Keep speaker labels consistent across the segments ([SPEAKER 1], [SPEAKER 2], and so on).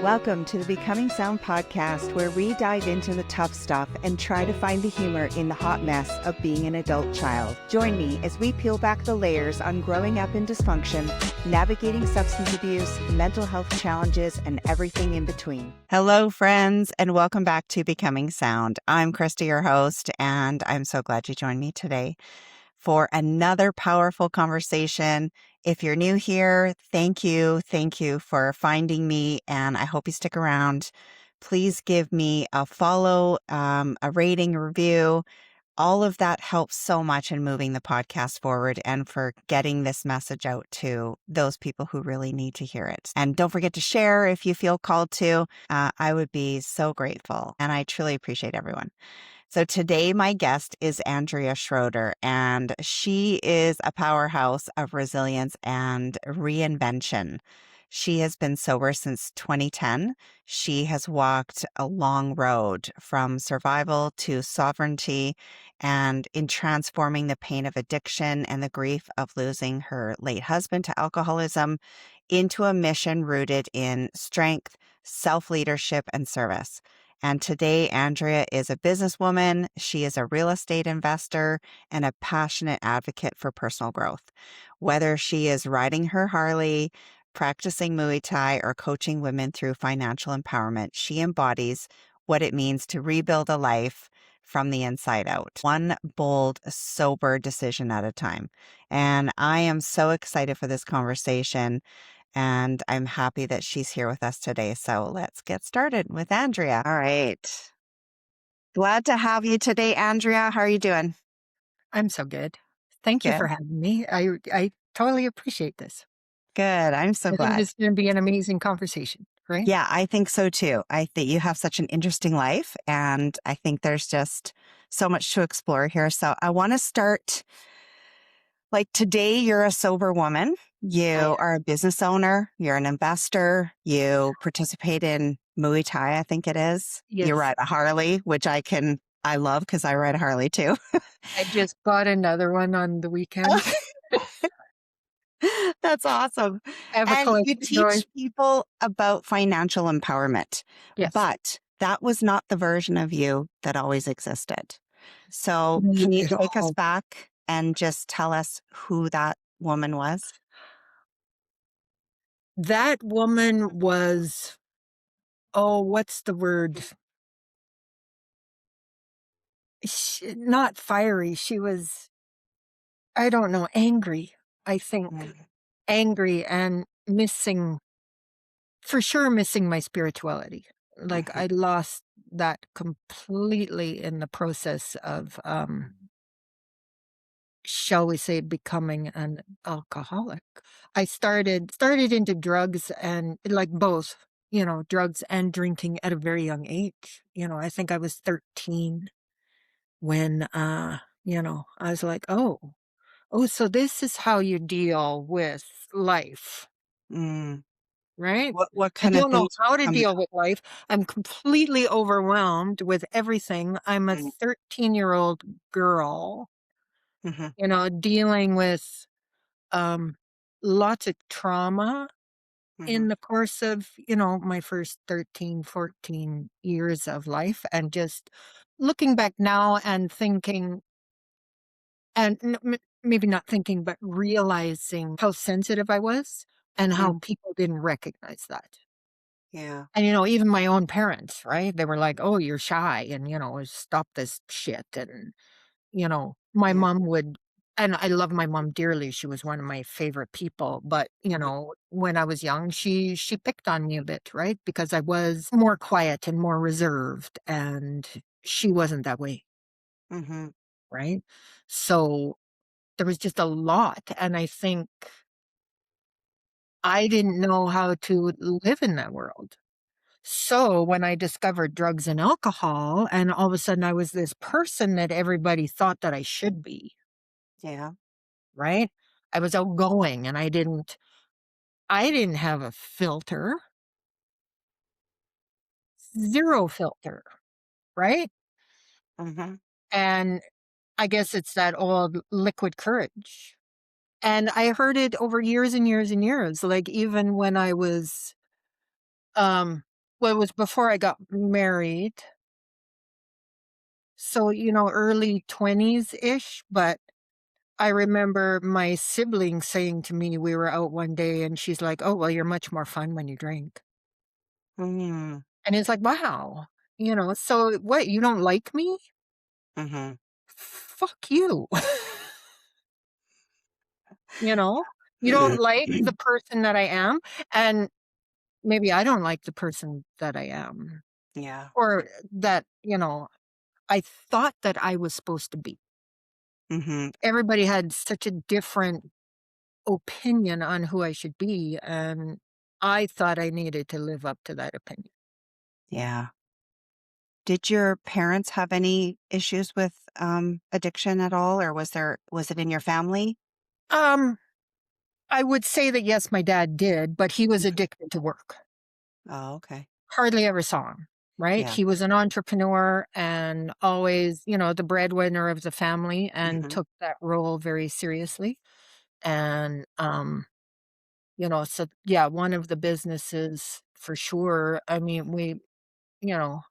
[SPEAKER 1] Welcome to the Becoming Sound podcast, where we dive into the tough stuff and try to find the humor in the hot mess of being an adult child. Join me as we peel back the layers on growing up in dysfunction, navigating substance abuse, mental health challenges, and everything in between. Hello, friends, and welcome back to Becoming Sound. I'm Krista, your host, and I'm so glad you joined me today for another powerful conversation. If you're new here, thank you. Thank you for finding me, and I hope you stick around. Please give me a follow, a rating, a review. All of that helps so much in moving the podcast forward and for getting this message out to those people who really need to hear it. And don't forget to share if you feel called to. I would be so grateful, and I truly appreciate everyone. So today my guest is Andrea Schroder, and she is a powerhouse of resilience and reinvention. She has been sober since 2010. She has walked a long road from survival to sovereignty, and in transforming the pain of addiction and the grief of losing her late husband to alcoholism into a mission rooted in strength, self-leadership, and service. And today, Andrea is a businesswoman. She is a real estate investor and a passionate advocate for personal growth. Whether she is riding her Harley, practicing Muay Thai, or coaching women through financial empowerment, she embodies what it means to rebuild a life from the inside out, one bold, sober decision at a time. And I am so excited for this conversation. And I'm happy that she's here with us today. So let's get started with Andrea. All right. Glad to have you today, Andrea. How are you doing?
[SPEAKER 2] I'm so good. Thank you
[SPEAKER 1] Good.
[SPEAKER 2] for having me. I totally appreciate this.
[SPEAKER 1] Good. I'm so
[SPEAKER 2] I think
[SPEAKER 1] glad.
[SPEAKER 2] this is going to be an amazing conversation, right?
[SPEAKER 1] Yeah, I think so too. I think you have such an interesting life, and I think there's just so much to explore here. So I want to start. Like today, you're a sober woman. You are a business owner. You're an investor. You participate in Muay Thai, I think it is.
[SPEAKER 2] Yes.
[SPEAKER 1] You ride a Harley, which I love because I ride a Harley too.
[SPEAKER 2] I just bought another one on the weekend.
[SPEAKER 1] That's awesome.
[SPEAKER 2] I have a
[SPEAKER 1] And you
[SPEAKER 2] collection going.
[SPEAKER 1] teach people about financial empowerment.
[SPEAKER 2] Yes.
[SPEAKER 1] But that was not the version of you that always existed. So can you take us back and just tell us who that woman was?
[SPEAKER 2] That woman was, what's the word? Not fiery. She was, I don't know, angry, I think. Angry and for sure missing my spirituality. Like I lost that completely in the process of, shall we say, becoming an alcoholic. I started into drugs, and like both, drugs and drinking at a very young age. I think I was 13 when, I was like, oh, so this is how you deal with life. Right?
[SPEAKER 1] What
[SPEAKER 2] I
[SPEAKER 1] kind of
[SPEAKER 2] don't know
[SPEAKER 1] things
[SPEAKER 2] how to
[SPEAKER 1] come
[SPEAKER 2] deal with life. I'm completely overwhelmed with everything. I'm a 13-year-old girl, dealing with lots of trauma in the course of, my first 13, 14 years of life. And just looking back now and thinking, and maybe not thinking, but realizing how sensitive I was and how people didn't recognize that.
[SPEAKER 1] Yeah.
[SPEAKER 2] And, even my own parents, right? They were like, oh, you're shy and, stop this shit. And, my mom would, and I love my mom dearly. She was one of my favorite people. But, when I was young, she picked on me a bit, right? Because I was more quiet and more reserved, and she wasn't that way. Right? So there was just a lot. And I think I didn't know how to live in that world. So when I discovered drugs and alcohol, and all of a sudden I was this person that everybody thought that I should be.
[SPEAKER 1] Yeah.
[SPEAKER 2] Right? I was outgoing, and I didn't have a filter. Zero filter, right? And I guess it's that old liquid courage. And I heard it over years and years and years. Like even when I was Well, it was before I got married. So, early 20s-ish, but I remember my sibling saying to me, we were out one day and she's like, "Oh, well, you're much more fun when you drink."
[SPEAKER 1] Mm,
[SPEAKER 2] And it's like, wow, so what, you don't like me?
[SPEAKER 1] mhm.
[SPEAKER 2] Fuck you. You know? You don't like the person that I am, and maybe I don't like the person that I am,
[SPEAKER 1] Yeah.
[SPEAKER 2] or that, I thought that I was supposed to be.
[SPEAKER 1] Mhm.
[SPEAKER 2] Everybody had such a different opinion on who I should be, and I thought I needed to live up to that opinion.
[SPEAKER 1] Yeah. Did your parents have any issues with, addiction at all, or was it in your family?
[SPEAKER 2] Um, I would say that yes, my dad did, but he was
[SPEAKER 1] Mhm.
[SPEAKER 2] addicted to work.
[SPEAKER 1] Oh, okay.
[SPEAKER 2] Hardly ever saw him, right?
[SPEAKER 1] Yeah.
[SPEAKER 2] He was an entrepreneur and always, the breadwinner of the family, and
[SPEAKER 1] Mhm.
[SPEAKER 2] took that role very seriously. And, so yeah, one of the businesses for sure. I mean, you know,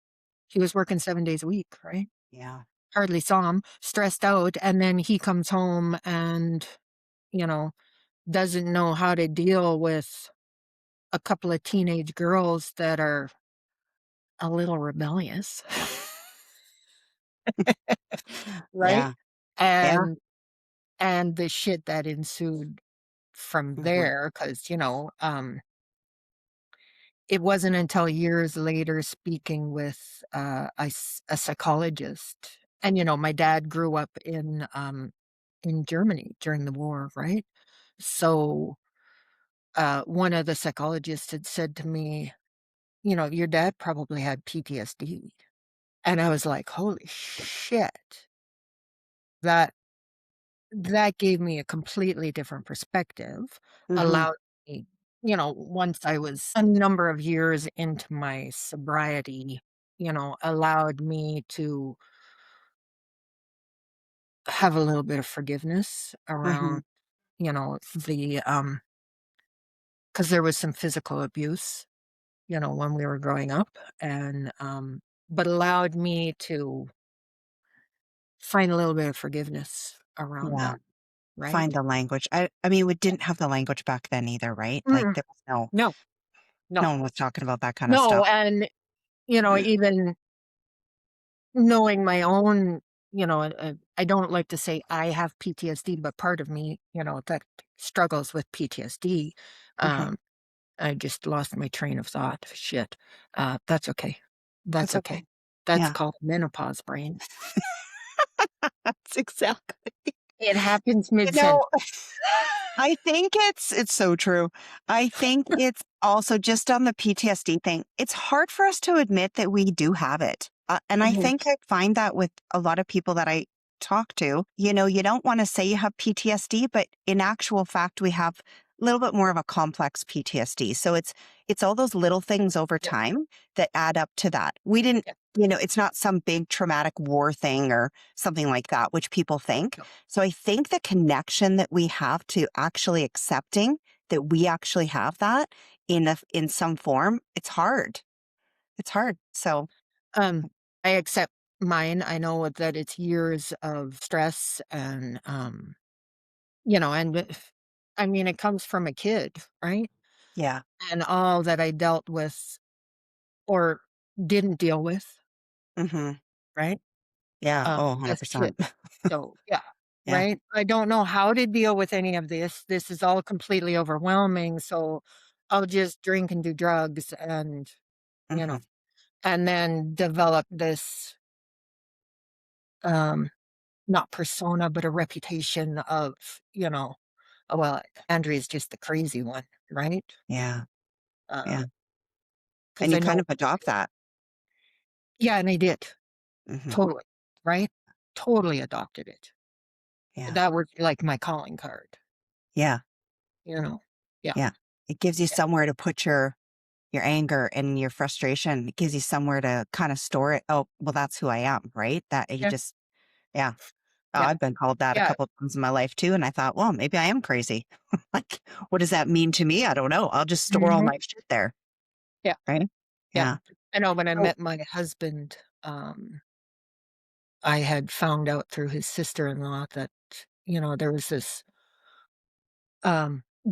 [SPEAKER 2] he was working 7 days a week, right?
[SPEAKER 1] Yeah.
[SPEAKER 2] Hardly saw him, stressed out. And then he comes home and, you know, doesn't know how to deal with a couple of teenage girls that are a little rebellious. Right?
[SPEAKER 1] Yeah. Yeah.
[SPEAKER 2] And the shit that ensued from
[SPEAKER 1] Mhm.
[SPEAKER 2] there, because it wasn't until years later, speaking with, a psychologist, and, my dad grew up in Germany during the war, right? So, one of the psychologists had said to me, "Your dad probably had PTSD." And I was like, "Holy shit." That that gave me a completely different perspective,
[SPEAKER 1] Mhm.
[SPEAKER 2] allowed me, once I was a number of years into my sobriety, allowed me to have a little bit of forgiveness
[SPEAKER 1] Mhm.
[SPEAKER 2] around, the, because there was some physical abuse, when we were growing up, and, but allowed me to find a little bit of forgiveness around
[SPEAKER 1] Yeah.
[SPEAKER 2] that, right?
[SPEAKER 1] Find the language. I mean, we didn't have the language back then either, right? Like,
[SPEAKER 2] Mm-mm.
[SPEAKER 1] there was
[SPEAKER 2] No, no,
[SPEAKER 1] no one was talking about that kinda
[SPEAKER 2] no,
[SPEAKER 1] stuff.
[SPEAKER 2] and, even knowing my own, I don't like to say I have PTSD, but part of me, that struggles with PTSD.
[SPEAKER 1] Mhm.
[SPEAKER 2] Um, I just lost my train of thought. Shit. That's okay. That's
[SPEAKER 1] That's
[SPEAKER 2] okay.
[SPEAKER 1] okay.
[SPEAKER 2] That's
[SPEAKER 1] Yeah.
[SPEAKER 2] called menopause brain.
[SPEAKER 1] That's exactly.
[SPEAKER 2] It happens
[SPEAKER 1] You
[SPEAKER 2] mid-sentence.
[SPEAKER 1] know, I think it's so true. I think it's also just on the PTSD thing. It's hard for us to admit that we do have it. And I
[SPEAKER 2] Mhm.
[SPEAKER 1] think I find that with a lot of people that I talk to, you don't want to say you have PTSD, but in actual fact, we have a little bit more of a complex PTSD. So it's all those little things over
[SPEAKER 2] Yeah,
[SPEAKER 1] time that add up to that. We didn't,
[SPEAKER 2] yeah,
[SPEAKER 1] it's not some big traumatic war thing or something like that, which people think.
[SPEAKER 2] no.
[SPEAKER 1] So I think the connection that we have to actually accepting that we actually have that in some form, it's hard. It's hard. So,
[SPEAKER 2] Um, I accept mine. I know that it's years of stress and, I mean, it comes from a kid, right?
[SPEAKER 1] yeah.
[SPEAKER 2] And all that I dealt with or didn't deal with,
[SPEAKER 1] Mhm.
[SPEAKER 2] right?
[SPEAKER 1] Yeah. Oh,
[SPEAKER 2] As a kid.
[SPEAKER 1] 100%.
[SPEAKER 2] So, yeah,
[SPEAKER 1] Yeah.
[SPEAKER 2] right? I don't know how to deal with any of this. This is all completely overwhelming. So I'll just drink and do drugs and, you know,
[SPEAKER 1] Mhm.
[SPEAKER 2] and then develop this, um, not persona, but a reputation of, oh, well, Andrea's just the crazy one, right?
[SPEAKER 1] Yeah. Yeah.
[SPEAKER 2] Because
[SPEAKER 1] And you
[SPEAKER 2] I
[SPEAKER 1] kind
[SPEAKER 2] know,
[SPEAKER 1] of adopt that.
[SPEAKER 2] yeah, and I did.
[SPEAKER 1] Mhm.
[SPEAKER 2] Totally, right? Totally adopted it.
[SPEAKER 1] Yeah.
[SPEAKER 2] That was like my calling card,
[SPEAKER 1] Yeah.
[SPEAKER 2] you know? Yeah,
[SPEAKER 1] Yeah. It gives you
[SPEAKER 2] yeah,
[SPEAKER 1] somewhere to put your anger and your frustration. It gives you somewhere to kind of store it. Oh, well, that's who I am, right? That you
[SPEAKER 2] yeah,
[SPEAKER 1] just yeah. Oh,
[SPEAKER 2] yeah,
[SPEAKER 1] I've been called that a
[SPEAKER 2] yeah.
[SPEAKER 1] couple of times in my life too, and I thought, well, maybe I am crazy. Like, what does that mean to me? I don't know. I'll just store all
[SPEAKER 2] Mhm,
[SPEAKER 1] my shit there,
[SPEAKER 2] yeah,
[SPEAKER 1] right?
[SPEAKER 2] Yeah.
[SPEAKER 3] Yeah.
[SPEAKER 2] I know when I
[SPEAKER 3] Oh,
[SPEAKER 2] met my husband, I had found out through his sister-in-law that, there was this,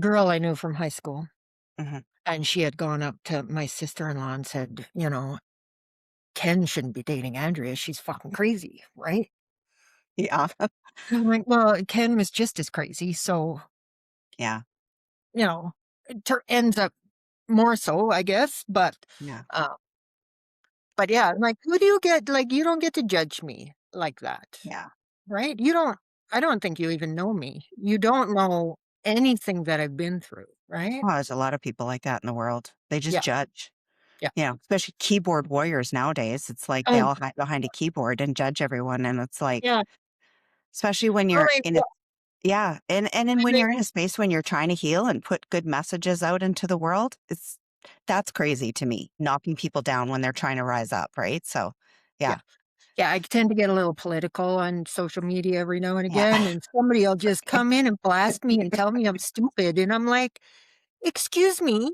[SPEAKER 2] girl I knew from high school,
[SPEAKER 3] mhm.
[SPEAKER 2] and she had gone up to my sister-in-law and said, "Ken shouldn't be dating Andrea, she's fucking crazy," right?
[SPEAKER 3] Yeah.
[SPEAKER 2] And I'm like, "Well, Ken was just as crazy, so,
[SPEAKER 3] Yeah.
[SPEAKER 2] you know, it ends up more so, I guess,
[SPEAKER 3] Yeah.
[SPEAKER 2] uh, but yeah, like, who do you get like, you don't get to judge me like that,
[SPEAKER 3] Yeah.
[SPEAKER 2] right? I don't think you even know me. You don't know anything that I've been through, right?
[SPEAKER 3] Well, there's a lot of people like that in the world. They just
[SPEAKER 2] Yeah,
[SPEAKER 3] judge.
[SPEAKER 2] yeah.
[SPEAKER 3] Especially keyboard warriors nowadays. It's like they
[SPEAKER 2] Oh,
[SPEAKER 3] all hide behind a keyboard and judge everyone, and it's like,
[SPEAKER 2] yeah.
[SPEAKER 3] especially when
[SPEAKER 2] Oh
[SPEAKER 3] you're
[SPEAKER 2] my
[SPEAKER 3] in a
[SPEAKER 2] god.
[SPEAKER 3] yeah, and then
[SPEAKER 2] I
[SPEAKER 3] when
[SPEAKER 2] mean,
[SPEAKER 3] you're in a space when you're trying to heal and put good messages out into the world, that's crazy to me, knocking people down when they're trying to rise up, right? So,
[SPEAKER 2] yeah.
[SPEAKER 3] yeah.
[SPEAKER 2] Yeah, I tend to get a little political on social media every now and
[SPEAKER 3] Yeah.
[SPEAKER 2] again, and somebody'll just come in and blast me and tell me I'm stupid, and I'm like, "Excuse me?"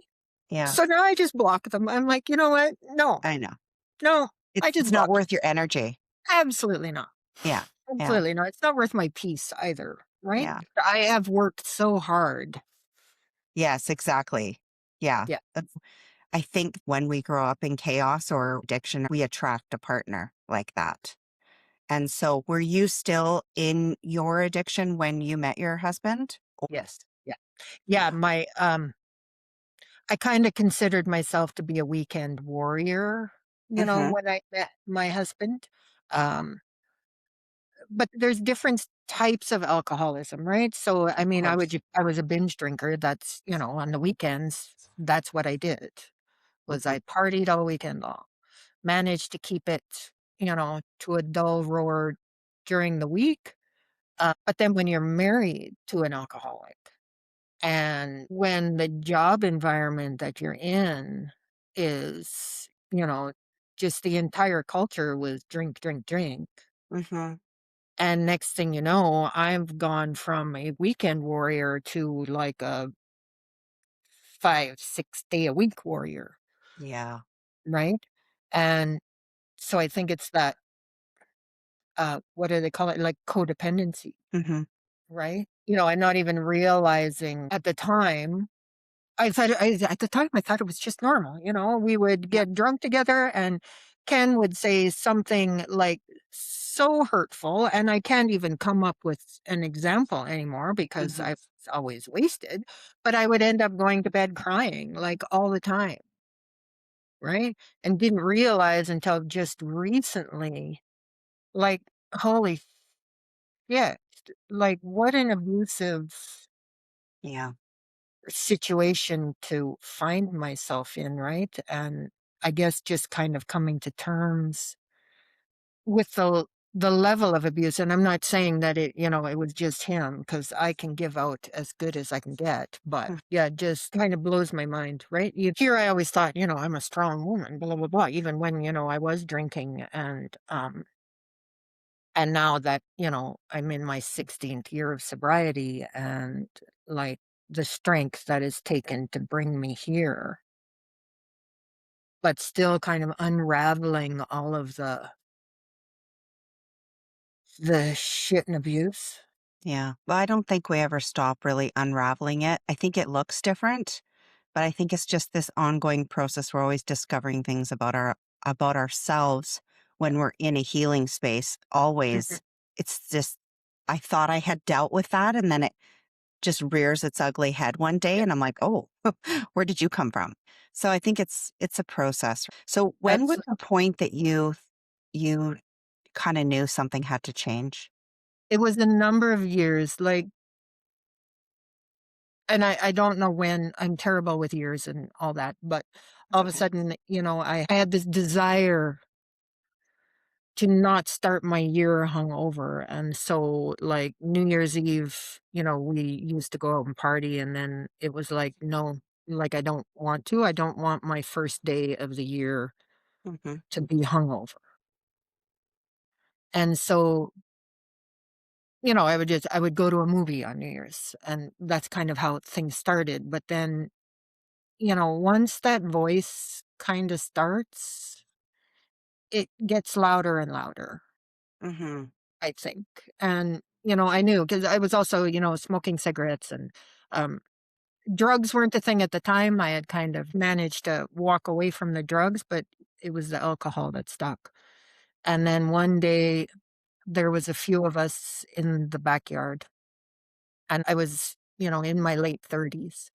[SPEAKER 3] Yeah.
[SPEAKER 2] So now I just block them. I'm like, "You know what? No,
[SPEAKER 3] I know.
[SPEAKER 2] no." I
[SPEAKER 3] It's
[SPEAKER 2] just
[SPEAKER 3] not
[SPEAKER 2] block you.
[SPEAKER 3] worth your energy.
[SPEAKER 2] Absolutely not.
[SPEAKER 3] Yeah. Yeah.
[SPEAKER 2] Absolutely not. It's not worth my peace either, right?
[SPEAKER 3] Yeah.
[SPEAKER 2] I have worked so hard.
[SPEAKER 3] Yes, exactly. Yeah.
[SPEAKER 2] Yeah.
[SPEAKER 3] I think when we grow up in chaos or addiction, we attract a partner like that. And so were you still in your addiction when you met your husband?
[SPEAKER 2] Yes. Yeah. Yeah, I kinda considered myself to be a weekend warrior,
[SPEAKER 3] Mhm.
[SPEAKER 2] when I met my husband. Um, but there's different types of alcoholism, right? So, I
[SPEAKER 3] Of
[SPEAKER 2] mean,
[SPEAKER 3] course.
[SPEAKER 2] I was a binge drinker. That's, on the weekends, that's what I did, was
[SPEAKER 3] Mhm.
[SPEAKER 2] I partied all weekend long. Managed to keep it, to a dull roar during the week. But then when you're married to an alcoholic and when the job environment that you're in is, just the entire culture was drink, drink, drink.
[SPEAKER 3] Mhm.
[SPEAKER 2] And next thing you know, I've gone from a weekend warrior to like a 5, 6 day a week warrior,
[SPEAKER 3] Yeah.
[SPEAKER 2] right? And so I think it's that, what do they call it? Like codependency,
[SPEAKER 3] Mhm.
[SPEAKER 2] right? And not even realizing at the time, at the time, I thought it was just normal. We would
[SPEAKER 3] Yeah.
[SPEAKER 2] get drunk together and Ken would say something like so hurtful. And I can't even come up with an example anymore because
[SPEAKER 3] Mhm.
[SPEAKER 2] I've always wasted, but I would end up going to bed crying like all the time. Right. And didn't realize until just recently, like, holy shit, like what an abusive
[SPEAKER 3] Yeah.
[SPEAKER 2] situation to find myself in, right? And I guess just kind of coming to terms with the level of abuse. And I'm not saying that it was just him because I can give out as good as I can get. But
[SPEAKER 3] Mm.
[SPEAKER 2] yeah, it just kind of blows my mind, right? Here I always thought, I'm a strong woman, blah, blah, blah, even when, I was drinking and now that, I'm in my 16th year of sobriety and like the strength that is taken to bring me here, but still kind of unraveling all of the shit and abuse.
[SPEAKER 3] Yeah. Well, I don't think we ever stop really unraveling it. I think it looks different, but I think it's just this ongoing process. We're always discovering things about ourselves when we're in a healing space.
[SPEAKER 2] Mhm.
[SPEAKER 3] Always. It's just I thought I had dealt with that and then it just rears its ugly head one day
[SPEAKER 2] Yeah,
[SPEAKER 3] and I'm like, "Oh, where did you come from?" So I think it's a process. So when was
[SPEAKER 2] absolutely.
[SPEAKER 3] the point that you kind of knew something had to change?
[SPEAKER 2] It was a number of years, like, and I don't know when. I'm terrible with years and all that, but
[SPEAKER 3] It's
[SPEAKER 2] all of a
[SPEAKER 3] okay.
[SPEAKER 2] sudden, I had this desire to not start my year hungover. And so, like, New Year's Eve, we used to go out and party. And then it was like, no, like, I don't want to. I don't want my first day of the year
[SPEAKER 3] Mhm.
[SPEAKER 2] to be hungover. And so, I would go to a movie on New Year's. And that's kind of how things started. But then, once that voice kind of starts, it gets louder and louder,
[SPEAKER 3] Mm-hmm.
[SPEAKER 2] I think. And, I knew because I was also, smoking cigarettes, and um, drugs weren't a thing at the time. I had kind of managed to walk away from the drugs, but it was the alcohol that stuck. And then one day there was a few of us in the backyard, and I was, in my late 30s,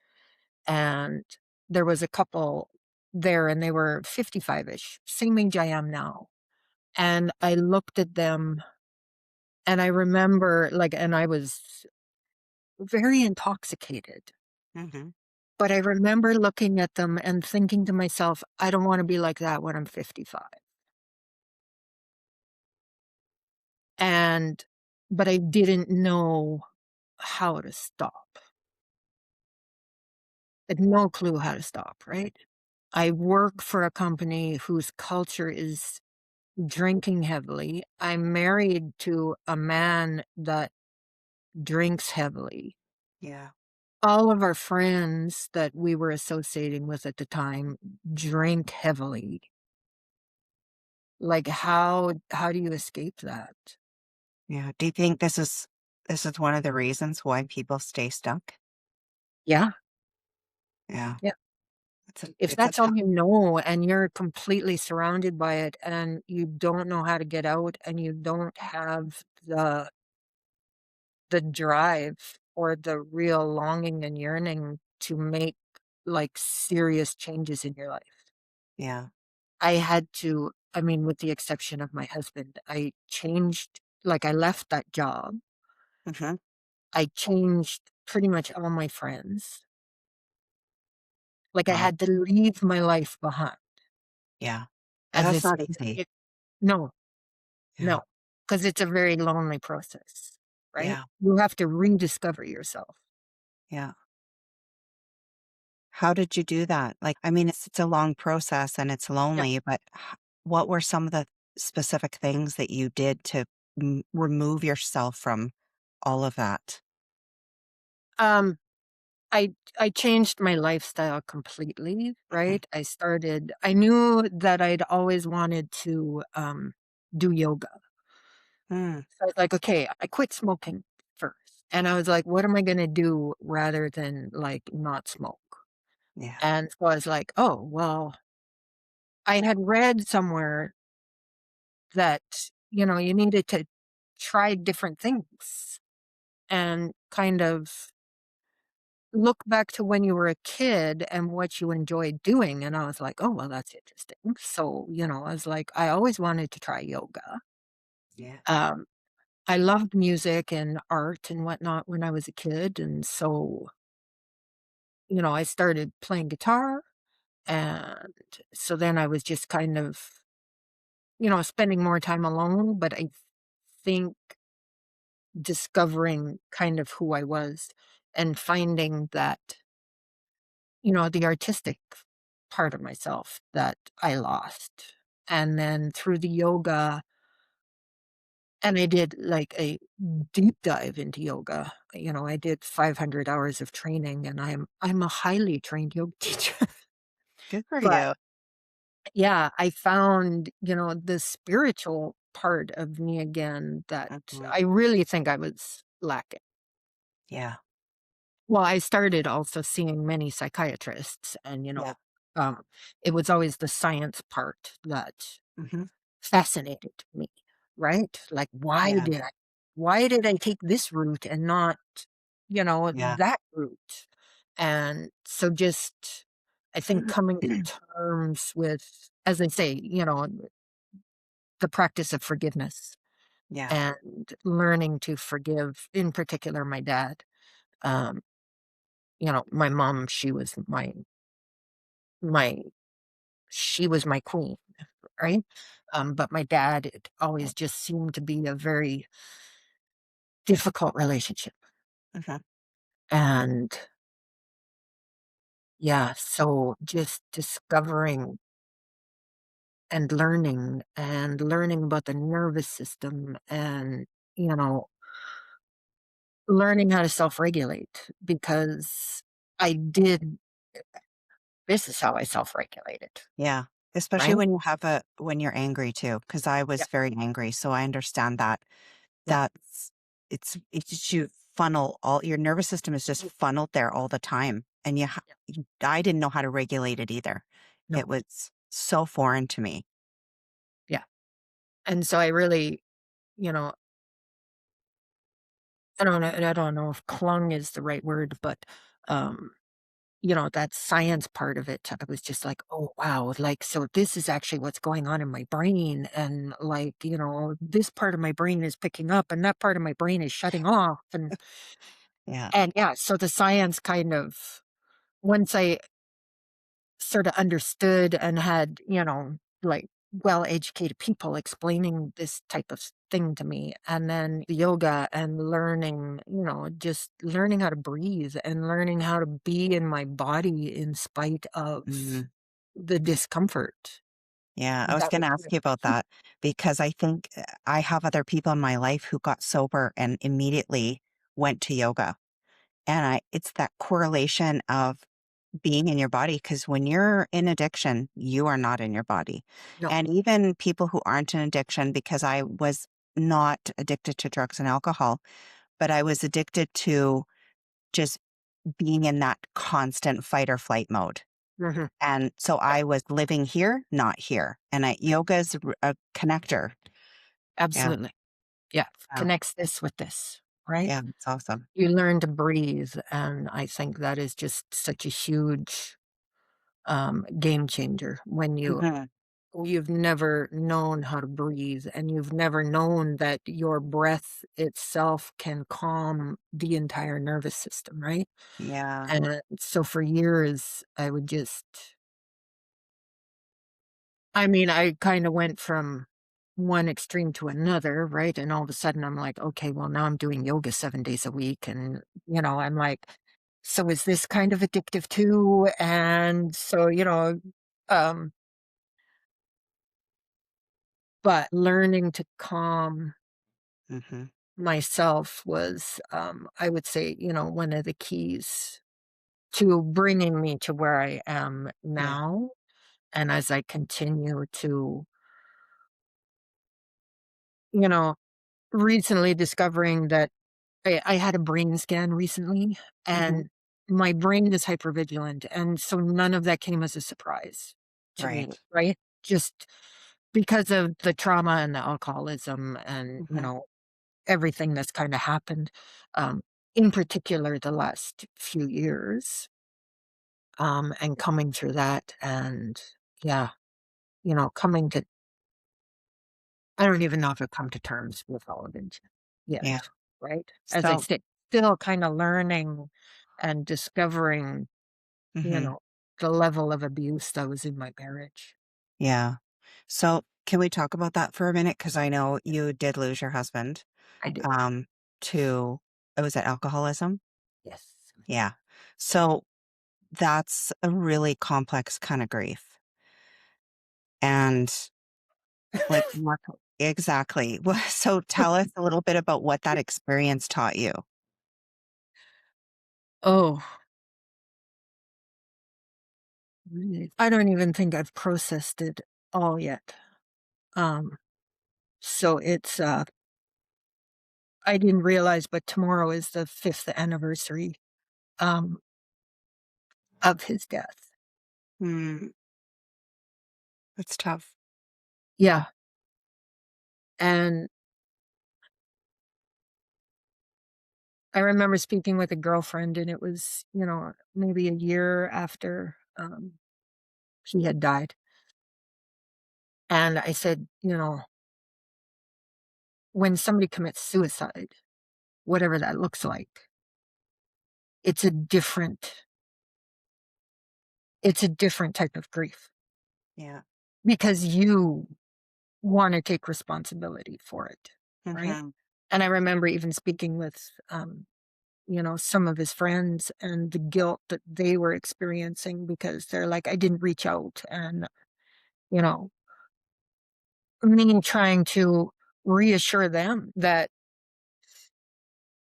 [SPEAKER 2] and there was a couple there, and they were 55-ish, same age I am now. And I looked at them, and I remember, like, and I was very intoxicated.
[SPEAKER 3] Mm-hmm.
[SPEAKER 2] But I remember looking at them and thinking to myself, I don't want to be like that when I'm 55. And, but I didn't know how to stop. I had no clue how to stop, right? I work for a company whose culture is drinking heavily. I'm married to a man that drinks heavily.
[SPEAKER 3] Yeah.
[SPEAKER 2] All of our friends that we were associating with at the time drink heavily. Like, how do you escape that?
[SPEAKER 3] Yeah. Do you think this is one of the reasons why people stay stuck?
[SPEAKER 2] Yeah,
[SPEAKER 3] Yeah.
[SPEAKER 2] yeah.
[SPEAKER 3] It's a
[SPEAKER 2] If
[SPEAKER 3] it's a
[SPEAKER 2] that's all
[SPEAKER 3] tough.
[SPEAKER 2] you know and you're completely surrounded by it and you don't know how to get out and you don't have the drive or the real longing and yearning to make, like, serious changes in your life.
[SPEAKER 3] Yeah.
[SPEAKER 2] I had to, I mean, with the exception of my husband, I changed, like, I left that job.
[SPEAKER 3] Mm-hmm.
[SPEAKER 2] I changed pretty much all my friends. Like, I
[SPEAKER 3] Wow.
[SPEAKER 2] had to leave my life behind.
[SPEAKER 3] Yeah. And
[SPEAKER 2] As
[SPEAKER 3] that's
[SPEAKER 2] if
[SPEAKER 3] not easy.
[SPEAKER 2] it No,
[SPEAKER 3] Yeah.
[SPEAKER 2] no, because it's a very lonely process, right?
[SPEAKER 3] Yeah.
[SPEAKER 2] You have to rediscover yourself.
[SPEAKER 3] Yeah. How did you do that? Like, I mean, it's a long process and it's
[SPEAKER 2] Yeah.
[SPEAKER 3] lonely, but what were some of the specific things that you did to remove yourself from all of that?
[SPEAKER 2] Um, I changed my lifestyle completely,
[SPEAKER 3] Mhm.
[SPEAKER 2] right? I knew that I'd always wanted to do yoga.
[SPEAKER 3] Mm,
[SPEAKER 2] So I was like, okay, I quit smoking first. And I was like, what am I gonna do rather than, like, not smoke?
[SPEAKER 3] yeah.
[SPEAKER 2] And so I was like, oh, well, I had read somewhere that, you needed to try different things and kind of look back to when you were a kid and what you enjoyed doing. And I was like, oh, well, that's interesting. So, I was like, I always wanted to try yoga.
[SPEAKER 3] Yeah.
[SPEAKER 2] Um, I loved music and art and whatnot when I was a kid. And so, I started playing guitar. And so then I was just kind of, spending more time alone. But I think discovering kind of who I was and finding that, the artistic part of myself that I lost. And then through the yoga, and I did like a deep dive into yoga. I did 500 hours of training, and I'm a highly trained yoga teacher.
[SPEAKER 3] Good for
[SPEAKER 2] But
[SPEAKER 3] you.
[SPEAKER 2] yeah, I found, the spiritual part of me again that
[SPEAKER 3] Mhm.
[SPEAKER 2] I really think I was lacking.
[SPEAKER 3] Yeah.
[SPEAKER 2] Well, I started also seeing many psychiatrists, and,
[SPEAKER 3] Yeah.
[SPEAKER 2] um, it was always the science part that
[SPEAKER 3] Hmm.
[SPEAKER 2] fascinated me, right? Like,
[SPEAKER 3] Yeah.
[SPEAKER 2] why did I take this route and not,
[SPEAKER 3] Yeah.
[SPEAKER 2] that route? And so just, I think coming to terms with, as I say, the practice of forgiveness
[SPEAKER 3] Yeah.
[SPEAKER 2] and learning to forgive, in particular, my dad. Um, my mom, my she was my queen, right? But my dad, it always just seemed to be a very difficult relationship.
[SPEAKER 3] Hmm.
[SPEAKER 2] And yeah, so just discovering and learning about the nervous system and, you know, learning how to self regulate because I did this is how I self-regulated,
[SPEAKER 3] Yeah. Especially
[SPEAKER 2] right?
[SPEAKER 3] when when you're angry too, because I
[SPEAKER 2] Yeah,
[SPEAKER 3] was very angry. So I understand that
[SPEAKER 2] yeah,
[SPEAKER 3] that's, it's just you funnel all your nervous system is just
[SPEAKER 2] mm,
[SPEAKER 3] funneled there all the time. And
[SPEAKER 2] yeah,
[SPEAKER 3] I didn't know how to regulate it either.
[SPEAKER 2] no,
[SPEAKER 3] It was so foreign to me.
[SPEAKER 2] yeah. And so I really, you know, I don't know if clung is the right word, but, um, that science part of it, I was just like, "Oh, wow, like, so this is actually what's going on in my brain, and, like, this part of my brain is picking up, and that part of my brain is shutting off,"
[SPEAKER 3] Yeah.
[SPEAKER 2] and yeah, so the science kind of once I sort of understood and had, like, well-educated people explaining this type of thing to me, and then the yoga and learning, just learning how to breathe and learning how to be in my body in spite of
[SPEAKER 3] Mhm.
[SPEAKER 2] the discomfort.
[SPEAKER 3] Yeah. I was
[SPEAKER 2] That
[SPEAKER 3] going
[SPEAKER 2] was
[SPEAKER 3] to ask you about that because I think I have other people in my life who got sober and immediately went to yoga. And it's that correlation of being in your body because when you're in addiction, you are not in your body.
[SPEAKER 2] no.
[SPEAKER 3] And even people who aren't in addiction, because I was not addicted to drugs and alcohol, but I was addicted to just being in that constant fight or flight mode.
[SPEAKER 2] Mhm.
[SPEAKER 3] And so
[SPEAKER 2] Yeah,
[SPEAKER 3] I was living here, not here. And yoga is a connector. Yeah.
[SPEAKER 2] absolutely. Yeah,
[SPEAKER 3] Yeah.
[SPEAKER 2] connects this with this, right?
[SPEAKER 3] Yeah. It's awesome.
[SPEAKER 2] You learn to breathe, and I think that is just such a huge, game changer when
[SPEAKER 3] Mhm.
[SPEAKER 2] you've never known how to breathe and you've never known that your breath itself can calm the entire nervous system, right?
[SPEAKER 3] Yeah.
[SPEAKER 2] And so for years, I mean, I kind of went from one extreme to another, right? And all of a sudden, I'm like, okay, well, now I'm doing yoga 7 days a week. And, I'm like, so is this kind of addictive too? And so, um, but learning to calm
[SPEAKER 3] Hmm.
[SPEAKER 2] myself was, I would say, one of the keys to bringing me to where I am
[SPEAKER 3] Yeah.
[SPEAKER 2] now. And as I continue to, you know, recently discovering that I had a brain scan recently
[SPEAKER 3] Hmm.
[SPEAKER 2] and my brain is hypervigilant. And so none of that came as a surprise to me,
[SPEAKER 3] Right.
[SPEAKER 2] right? Just because of the trauma and the alcoholism and,
[SPEAKER 3] Hmm.
[SPEAKER 2] everything that's kind of happened, um, in particular the last few years, and coming through that. And yeah, coming to, I don't even know if I've come to terms with all of it
[SPEAKER 3] Yeah.
[SPEAKER 2] yet, right? As I
[SPEAKER 3] So,
[SPEAKER 2] say, still kind of learning and discovering, you
[SPEAKER 3] mhm.
[SPEAKER 2] know, the level of abuse that was in my marriage.
[SPEAKER 3] Yeah. So, can we talk about that for a minute? Because I know you did lose your husband
[SPEAKER 2] I did.
[SPEAKER 3] um, to, was it alcoholism?
[SPEAKER 2] Yes.
[SPEAKER 3] Yeah. So, that's a really complex kind of grief. And like, exactly. Well, so, tell us a little bit about what that experience taught you.
[SPEAKER 2] Oh, really? I don't even think I've processed it all yet. Um, so I didn't realize, but tomorrow is the fifth anniversary, um, of his death.
[SPEAKER 3] Hmm. It's tough.
[SPEAKER 2] Yeah. And I remember speaking with a girlfriend, and it was, maybe a year after, he had died. And I said, when somebody commits suicide, whatever that looks like, it's a different it's a different type of grief
[SPEAKER 3] Yeah.
[SPEAKER 2] because you want to take responsibility for it, right?
[SPEAKER 3] Hmm.
[SPEAKER 2] And I remember even speaking with, some of his friends and the guilt that they were experiencing because they're like, I didn't reach out. And, you know, me trying to reassure them that,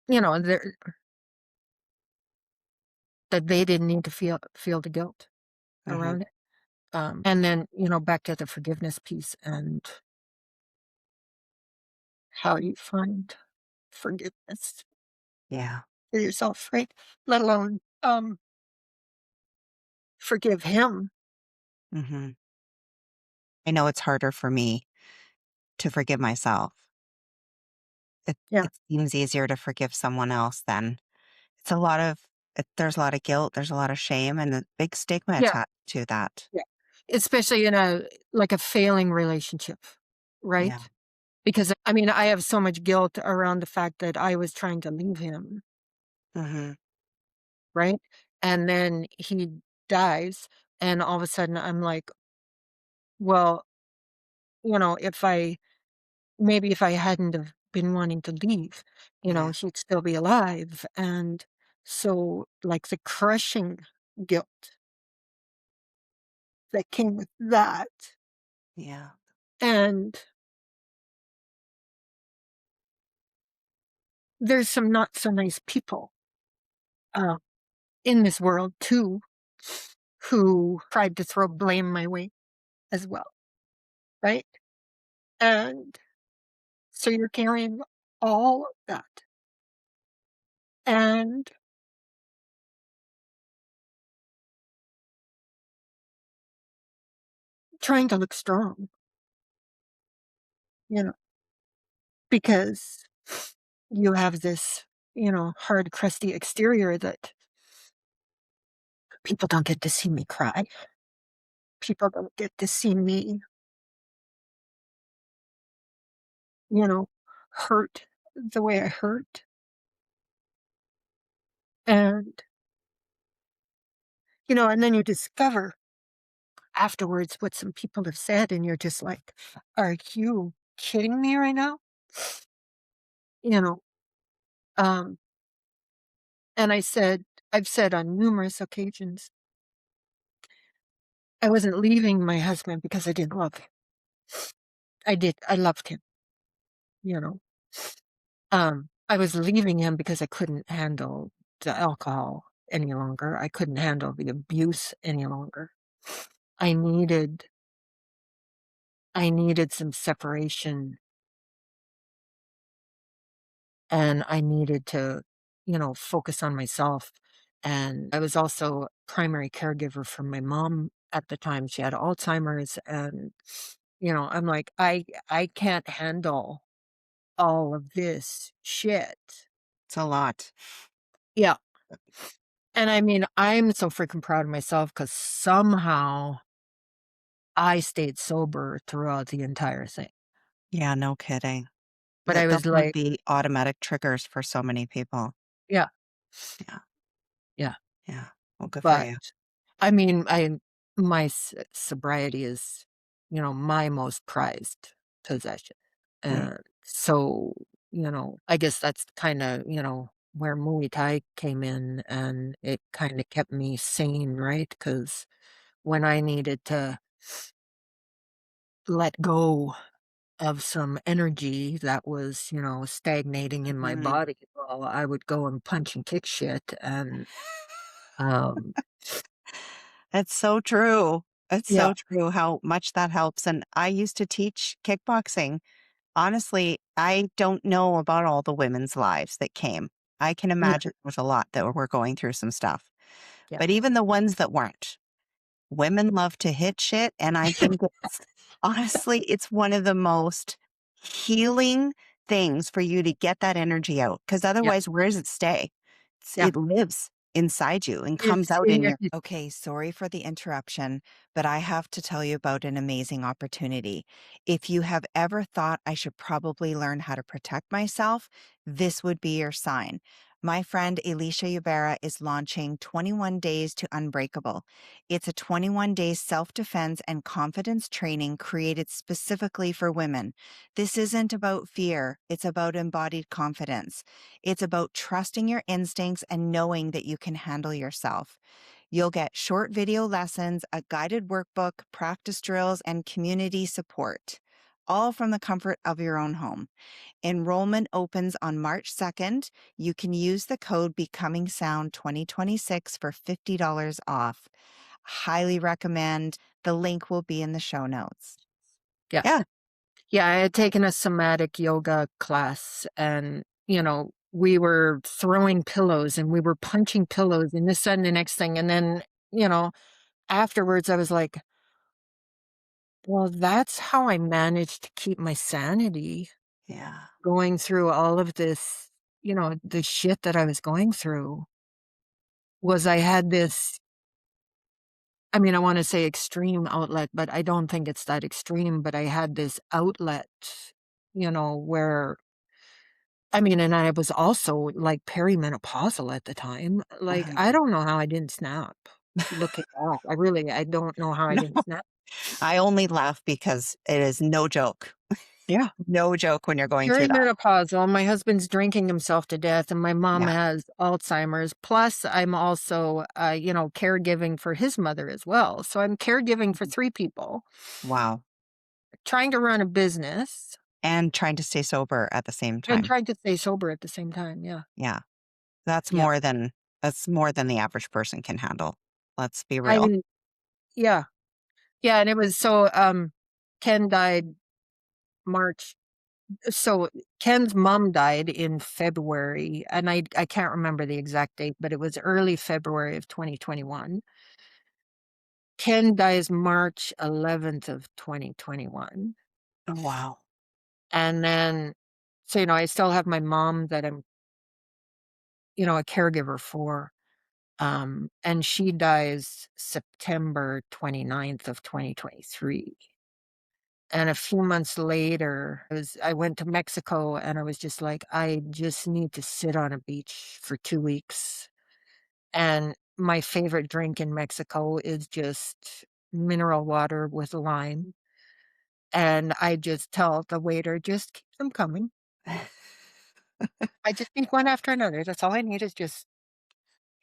[SPEAKER 2] they're that they didn't need to feel the guilt. around it. And then, back to the forgiveness piece and how you find forgiveness
[SPEAKER 3] Yeah.
[SPEAKER 2] for yourself, right? Let alone forgive him.
[SPEAKER 3] hmm I know it's harder for me to forgive myself.
[SPEAKER 2] Yeah.
[SPEAKER 3] It seems easier to forgive someone else than it's a lot of there's a lot of guilt, there's a lot of shame and a big stigma
[SPEAKER 2] Yeah.
[SPEAKER 3] attached to that.
[SPEAKER 2] Yeah. Especially in a failing relationship,
[SPEAKER 3] Yeah.
[SPEAKER 2] right? Because I have so much guilt around the fact that I was trying to leave him,
[SPEAKER 3] hmm
[SPEAKER 2] right? And then he dies, and all of a sudden I'm like, well, if I maybe if I hadn't have been wanting to leave,
[SPEAKER 3] Yeah.
[SPEAKER 2] he'd still be alive. And so, like, the crushing guilt that came with that.
[SPEAKER 3] Yeah.
[SPEAKER 2] And there's some not so nice people uh, in this world too who tried to throw blame my way as well, right? And so you're carrying all of that and trying to look strong, you know, because you have this, hard, crusty exterior that people don't get to see me cry. People don't get to see me, you know, hurt the way I hurt. And, and then you discover afterwards what some people have said, and you're just like, are you kidding me right now? You know, um, and I've said on numerous occasions, I wasn't leaving my husband because I didn't love him. I loved him, you know. I was leaving him because I couldn't handle the alcohol any longer. I couldn't handle the abuse any longer. I needed I needed some separation, and I needed to, focus on myself. And I was also primary caregiver for my mom at the time. She had Alzheimer's, and I'm like, I can't handle all of this shit.
[SPEAKER 3] It's a lot.
[SPEAKER 2] Yeah. And I'm so freaking proud of myself because somehow I stayed sober throughout the entire thing.
[SPEAKER 3] Yeah, no kidding.
[SPEAKER 2] But I
[SPEAKER 3] Those
[SPEAKER 2] was
[SPEAKER 3] would
[SPEAKER 2] like,
[SPEAKER 3] be automatic triggers for so many people.
[SPEAKER 2] yeah,
[SPEAKER 3] Yeah.
[SPEAKER 2] yeah.
[SPEAKER 3] Yeah. Well, good for
[SPEAKER 2] But
[SPEAKER 3] you.
[SPEAKER 2] I my sobriety is, my most prized possession.
[SPEAKER 3] Mm.
[SPEAKER 2] And so, I guess that's kind of, where Muay Thai came in, and it kind of kept me sane, right? Because when I needed to let go of some energy that was, stagnating in my
[SPEAKER 3] Mhm.
[SPEAKER 2] body, well, I would go and punch and kick shit. And, um,
[SPEAKER 3] It's so true. It's
[SPEAKER 2] yeah,
[SPEAKER 3] so true how much that helps. And I used to teach kickboxing. Honestly, I don't know about all the women's lives that came. I can
[SPEAKER 2] yeah,
[SPEAKER 3] imagine there's a lot that were going through some stuff.
[SPEAKER 2] yeah,
[SPEAKER 3] But even the ones that weren't, women love to hit shit. And I think it's honestly, it's one of the most healing things for you to get that energy out. Because
[SPEAKER 2] yeah,
[SPEAKER 3] otherwise, where does it stay?
[SPEAKER 2] yeah.
[SPEAKER 3] It lives inside you and comes
[SPEAKER 2] It's
[SPEAKER 3] out
[SPEAKER 2] in
[SPEAKER 3] in
[SPEAKER 2] your,
[SPEAKER 3] your. Okay, sorry for the interruption, but I have to tell you about an amazing opportunity. If you have ever thought I should probably learn how to protect myself, this would be your sign. My friend Alicia Yubera is launching 21 Days to Unbreakable. It's a 21 days self defense and confidence training created specifically for women. This isn't about fear, it's about embodied confidence. It's about trusting your instincts and knowing that you can handle yourself. You'll get short video lessons, a guided workbook, practice drills, and community support, all from the comfort of your own home. Enrollment opens on March 2nd. You can use the code Becoming Sound 2026 for $50 off. Highly recommend. The link will be in the show notes.
[SPEAKER 2] Yeah.
[SPEAKER 3] Yeah.
[SPEAKER 2] Yeah, I had taken a somatic yoga class and, we were throwing pillows and we were punching pillows and this and the next thing. And then, afterwards I was like, well, that's how I managed to keep my sanity
[SPEAKER 3] Yeah.
[SPEAKER 2] going through all of this, the shit that I was going through was I had this, I mean, I want to say extreme outlet, but I don't think it's that extreme, but I had this outlet, where I mean, and I was also like perimenopausal at the time. Like, I don't know how I didn't snap. Looking back, I don't know how I
[SPEAKER 3] No,
[SPEAKER 2] didn't snap.
[SPEAKER 3] I only laugh because it is no joke.
[SPEAKER 2] Yeah.
[SPEAKER 3] No joke when you're going through that.
[SPEAKER 2] Perimenopausal. My husband's drinking himself to death, and my mom
[SPEAKER 3] Yeah.
[SPEAKER 2] has Alzheimer's. Plus, I'm also, caregiving for his mother as well. So I'm caregiving for 3 people,
[SPEAKER 3] Wow.
[SPEAKER 2] trying to run a business
[SPEAKER 3] And trying to stay sober at the same
[SPEAKER 2] and
[SPEAKER 3] time.
[SPEAKER 2] trying to stay sober at the same time. Yeah.
[SPEAKER 3] Yeah. That's
[SPEAKER 2] Yeah.
[SPEAKER 3] more than the average person can handle. Let's be
[SPEAKER 2] I
[SPEAKER 3] real.
[SPEAKER 2] mean, yeah. Yeah. And it was so, Ken died March. So Ken's mom died in February, and I can't remember the exact date, but it was early February of 2021. Ken dies March 11th of 2021.
[SPEAKER 3] Oh, wow.
[SPEAKER 2] And then, so, I still have my mom that I'm, a caregiver for. And she dies September 29th of 2023. And a few months later, I went to Mexico and I was just like, I just need to sit on a beach for 2 weeks. And my favorite drink in Mexico is just mineral water with lime. And I just tell the waiter, just keep them coming. I just need one after another. That's all I need is just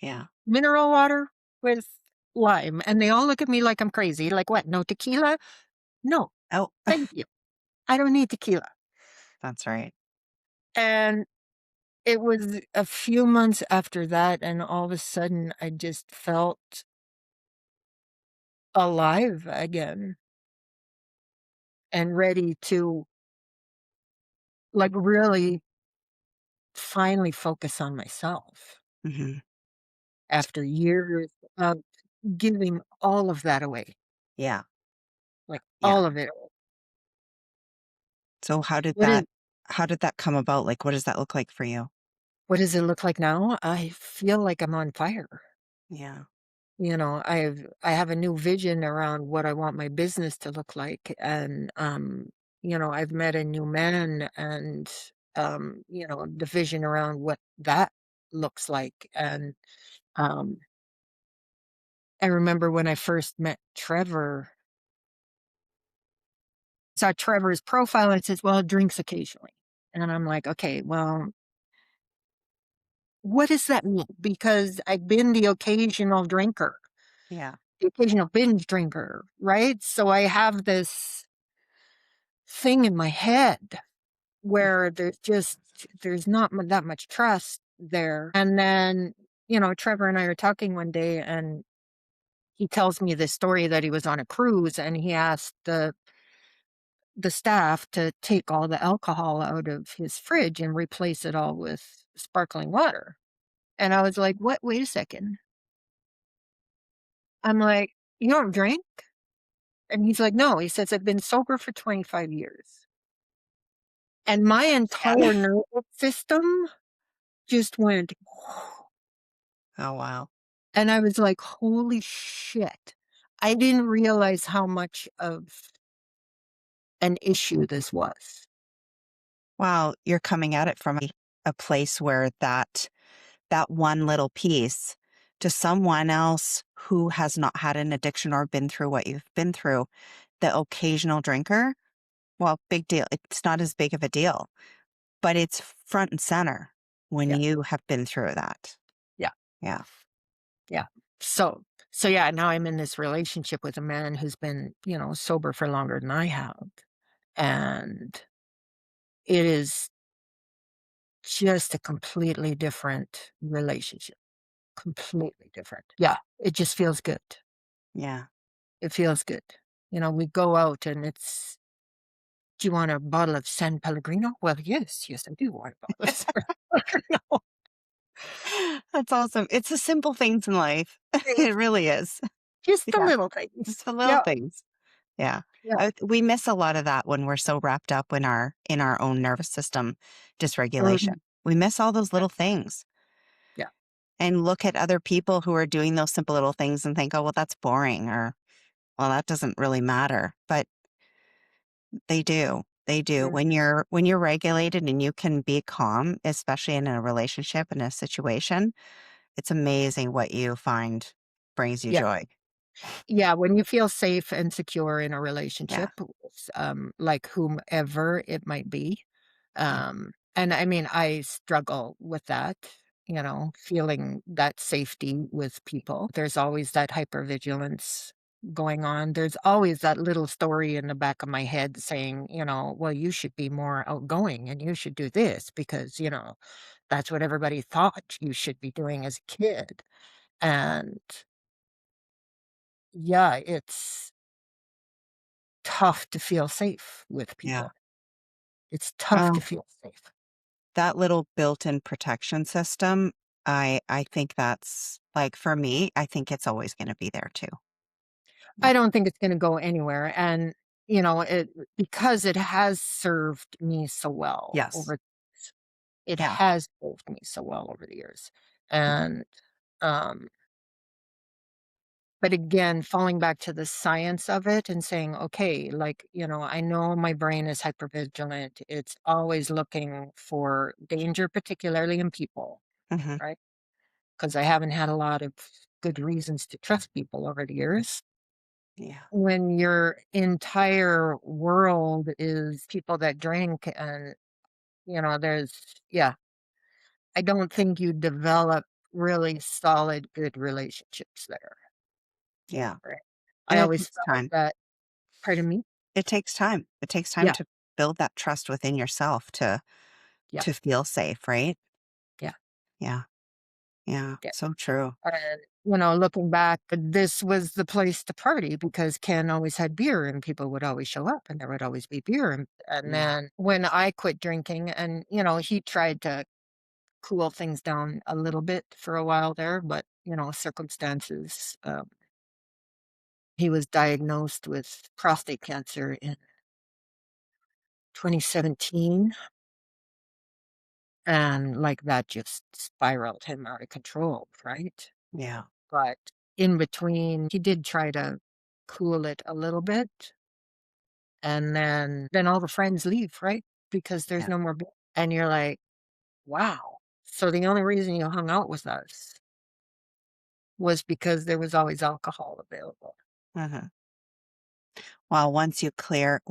[SPEAKER 3] Yeah.
[SPEAKER 2] mineral water with lime. And they all look at me like I'm crazy. Like, what? No tequila? No,
[SPEAKER 3] Oh,
[SPEAKER 2] thank you. I don't need tequila.
[SPEAKER 3] that's right.
[SPEAKER 2] And it was a few months after that, and all of a sudden, I just felt alive again and ready to, like, really finally focus on myself
[SPEAKER 3] Hmm.
[SPEAKER 2] after years of giving all of that away,
[SPEAKER 3] Yeah.
[SPEAKER 2] like,
[SPEAKER 3] Yeah.
[SPEAKER 2] all of it.
[SPEAKER 3] So
[SPEAKER 2] What is
[SPEAKER 3] how did that come about? Like, what does that look like for you?
[SPEAKER 2] what does it look like now? I feel like I'm on fire.
[SPEAKER 3] Yeah.
[SPEAKER 2] I have a new vision around what I want my business to look like, and I've met a new man, and the vision around what that looks like. And um, I remember when I first met Trevor, saw Trevor's profile, and it says, "Well, drinks occasionally," and I'm like, "Okay, well, what does that mean?" Because I've been the occasional drinker,
[SPEAKER 3] Yeah.
[SPEAKER 2] the occasional binge drinker, right? So I have this thing in my head where there's not that much trust there. And then, Trevor and I are talking one day and he tells me this story that he was on a cruise and he asked the staff to take all the alcohol out of his fridge and replace it all with sparkling water. And I was like, "What? Wait a second." I'm like, "You don't drink?" And he's like, "No." He says, "I've been sober for 25 years." And my
[SPEAKER 3] Yeah.
[SPEAKER 2] entire nervous system just went,
[SPEAKER 3] Oh, wow.
[SPEAKER 2] and I was like, "Holy shit." I didn't realize how much of an issue this was.
[SPEAKER 3] Wow. You're coming at it from a place where that one little piece to someone else who has not had an addiction or been through what you've been through, the occasional drinker, well, big deal. It's not as big of a deal, but it's front and center when
[SPEAKER 2] Yeah,
[SPEAKER 3] you have been through that.
[SPEAKER 2] yeah,
[SPEAKER 3] Yeah.
[SPEAKER 2] yeah. So yeah, now I'm in this relationship with a man who's been, sober for longer than I have. And it is just a completely different relationship. Completely different. Yeah, it just feels good.
[SPEAKER 3] Yeah.
[SPEAKER 2] It feels good. We go out and it's, do you want a bottle of San Pellegrino? Well, yes, I do want a bottle of San Pellegrino.
[SPEAKER 3] That's awesome. It's the simple things in life. It
[SPEAKER 2] It's
[SPEAKER 3] really is.
[SPEAKER 2] just the
[SPEAKER 3] Yeah.
[SPEAKER 2] little
[SPEAKER 3] It's
[SPEAKER 2] things.
[SPEAKER 3] the little
[SPEAKER 2] Yeah,
[SPEAKER 3] things. Yeah.
[SPEAKER 2] yeah.
[SPEAKER 3] We miss a lot of that when we're so wrapped up in our own nervous system dysregulation.
[SPEAKER 2] Mhm.
[SPEAKER 3] We miss all those
[SPEAKER 2] Yeah,
[SPEAKER 3] little things
[SPEAKER 2] yeah.
[SPEAKER 3] and look at other people who are doing those simple little things and think, oh, well, that's boring, or, well, that doesn't really matter. But they do. They do.
[SPEAKER 2] Mhm.
[SPEAKER 3] When you're regulated and you can be calm, especially in a relationship, in a situation, it's amazing what you find brings you
[SPEAKER 2] Yeah.
[SPEAKER 3] joy.
[SPEAKER 2] Yeah, when you feel safe and secure in a
[SPEAKER 3] Yeah.
[SPEAKER 2] relationship with, like whomever it might be.
[SPEAKER 3] Yeah.
[SPEAKER 2] And I mean, I struggle with that, feeling that safety with people. There's always that hypervigilance going on. There's always that little story in the back of my head saying, well, you should be more outgoing and you should do this because, that's what everybody thought you should be doing as a kid. And yeah, it's tough to feel safe with
[SPEAKER 3] Yeah.
[SPEAKER 2] people. It's tough to
[SPEAKER 3] Well,
[SPEAKER 2] feel safe.
[SPEAKER 3] that little built-in protection system, I think that's like for me, I think it's always going to be there too. Yeah.
[SPEAKER 2] I don't think it's gonna go anywhere, and, it because it has served me so well
[SPEAKER 3] Yes.
[SPEAKER 2] it
[SPEAKER 3] Yeah.
[SPEAKER 2] has served me so well over the years, and, um but again, falling back to the science of it and saying, "Okay, like, I know my brain is hypervigilant, it's always looking for danger, particularly in people,"
[SPEAKER 3] Hmm.
[SPEAKER 2] right? Because I haven't had a lot of good reasons to trust people over the years.
[SPEAKER 3] Yeah.
[SPEAKER 2] When your entire world is people that drink and, there's yeah, I don't think you develop really solid, good relationships there,
[SPEAKER 3] Yeah.
[SPEAKER 2] right? I
[SPEAKER 3] And it
[SPEAKER 2] always
[SPEAKER 3] takes
[SPEAKER 2] felt
[SPEAKER 3] time.
[SPEAKER 2] that pardon me?
[SPEAKER 3] It takes time. It takes time
[SPEAKER 2] Yeah,
[SPEAKER 3] to build that trust within yourself
[SPEAKER 2] yeah,
[SPEAKER 3] to feel safe, right?
[SPEAKER 2] yeah,
[SPEAKER 3] Yeah. Yeah.
[SPEAKER 2] yeah,
[SPEAKER 3] So true.
[SPEAKER 2] and, looking back, this was the place to party because Ken always had beer and people would always show up and there would always be beer, and
[SPEAKER 3] Yeah.
[SPEAKER 2] then when I quit drinking and, he tried to cool things down a little bit for a while there, but, circumstances, he was diagnosed with prostate cancer in 2017, and, like, that just spiraled him out of control, right?
[SPEAKER 3] Yeah.
[SPEAKER 2] But in between, he did try to cool it a little bit, and then all the friends leave, right? Because there's
[SPEAKER 3] Yeah.
[SPEAKER 2] no more beer, and you're like, "Wow." So the only reason you hung out with us was because there was always alcohol available.
[SPEAKER 3] Hmm. Well, once you clear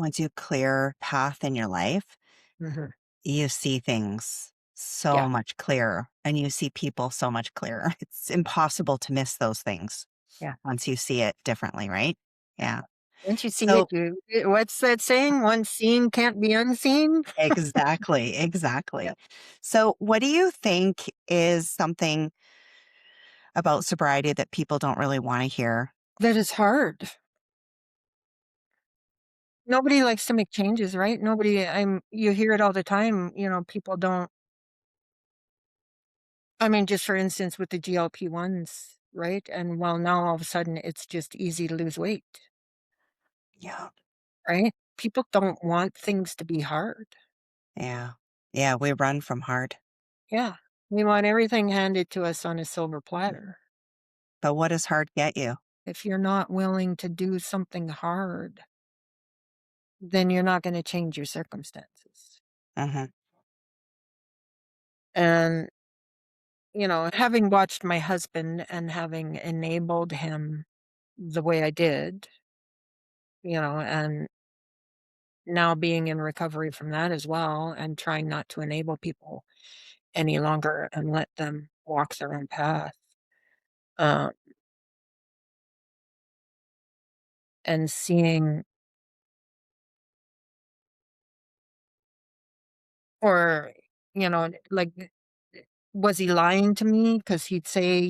[SPEAKER 3] path in your life,
[SPEAKER 2] Mhm.
[SPEAKER 3] you see things so
[SPEAKER 2] Yeah,
[SPEAKER 3] much clearer and you see people so much clearer. It's impossible to miss those things
[SPEAKER 2] yeah.
[SPEAKER 3] once you see it differently, right?
[SPEAKER 2] Yeah.
[SPEAKER 3] Yeah.
[SPEAKER 2] Once you see it,
[SPEAKER 3] So
[SPEAKER 2] what's that saying? "One seen can't be unseen."
[SPEAKER 3] exactly,
[SPEAKER 2] Yeah.
[SPEAKER 3] exactly. So what do you think is something about sobriety that people don't really want to hear?
[SPEAKER 2] That is hard. Nobody likes to make changes, right? Nobody you hear it all the time, people don't I mean, just for instance, with the GLP-1s, right? And well, now all of a sudden it's just easy to lose weight,
[SPEAKER 3] Yeah.
[SPEAKER 2] right? People don't want things to be hard.
[SPEAKER 3] Yeah. Yeah, we run from hard.
[SPEAKER 2] Yeah. We want everything handed to us on a silver
[SPEAKER 3] Mhm.
[SPEAKER 2] platter.
[SPEAKER 3] But what does hard get you?
[SPEAKER 2] If you're not willing to do something hard, then you're not going to change your circumstances.
[SPEAKER 3] Hmm.
[SPEAKER 2] And, having watched my husband and having enabled him the way I did, and now being in recovery from that as well and trying not to enable people any longer and let them walk their own path. Uh, and seeing or, like, was he lying to me? Because he'd say,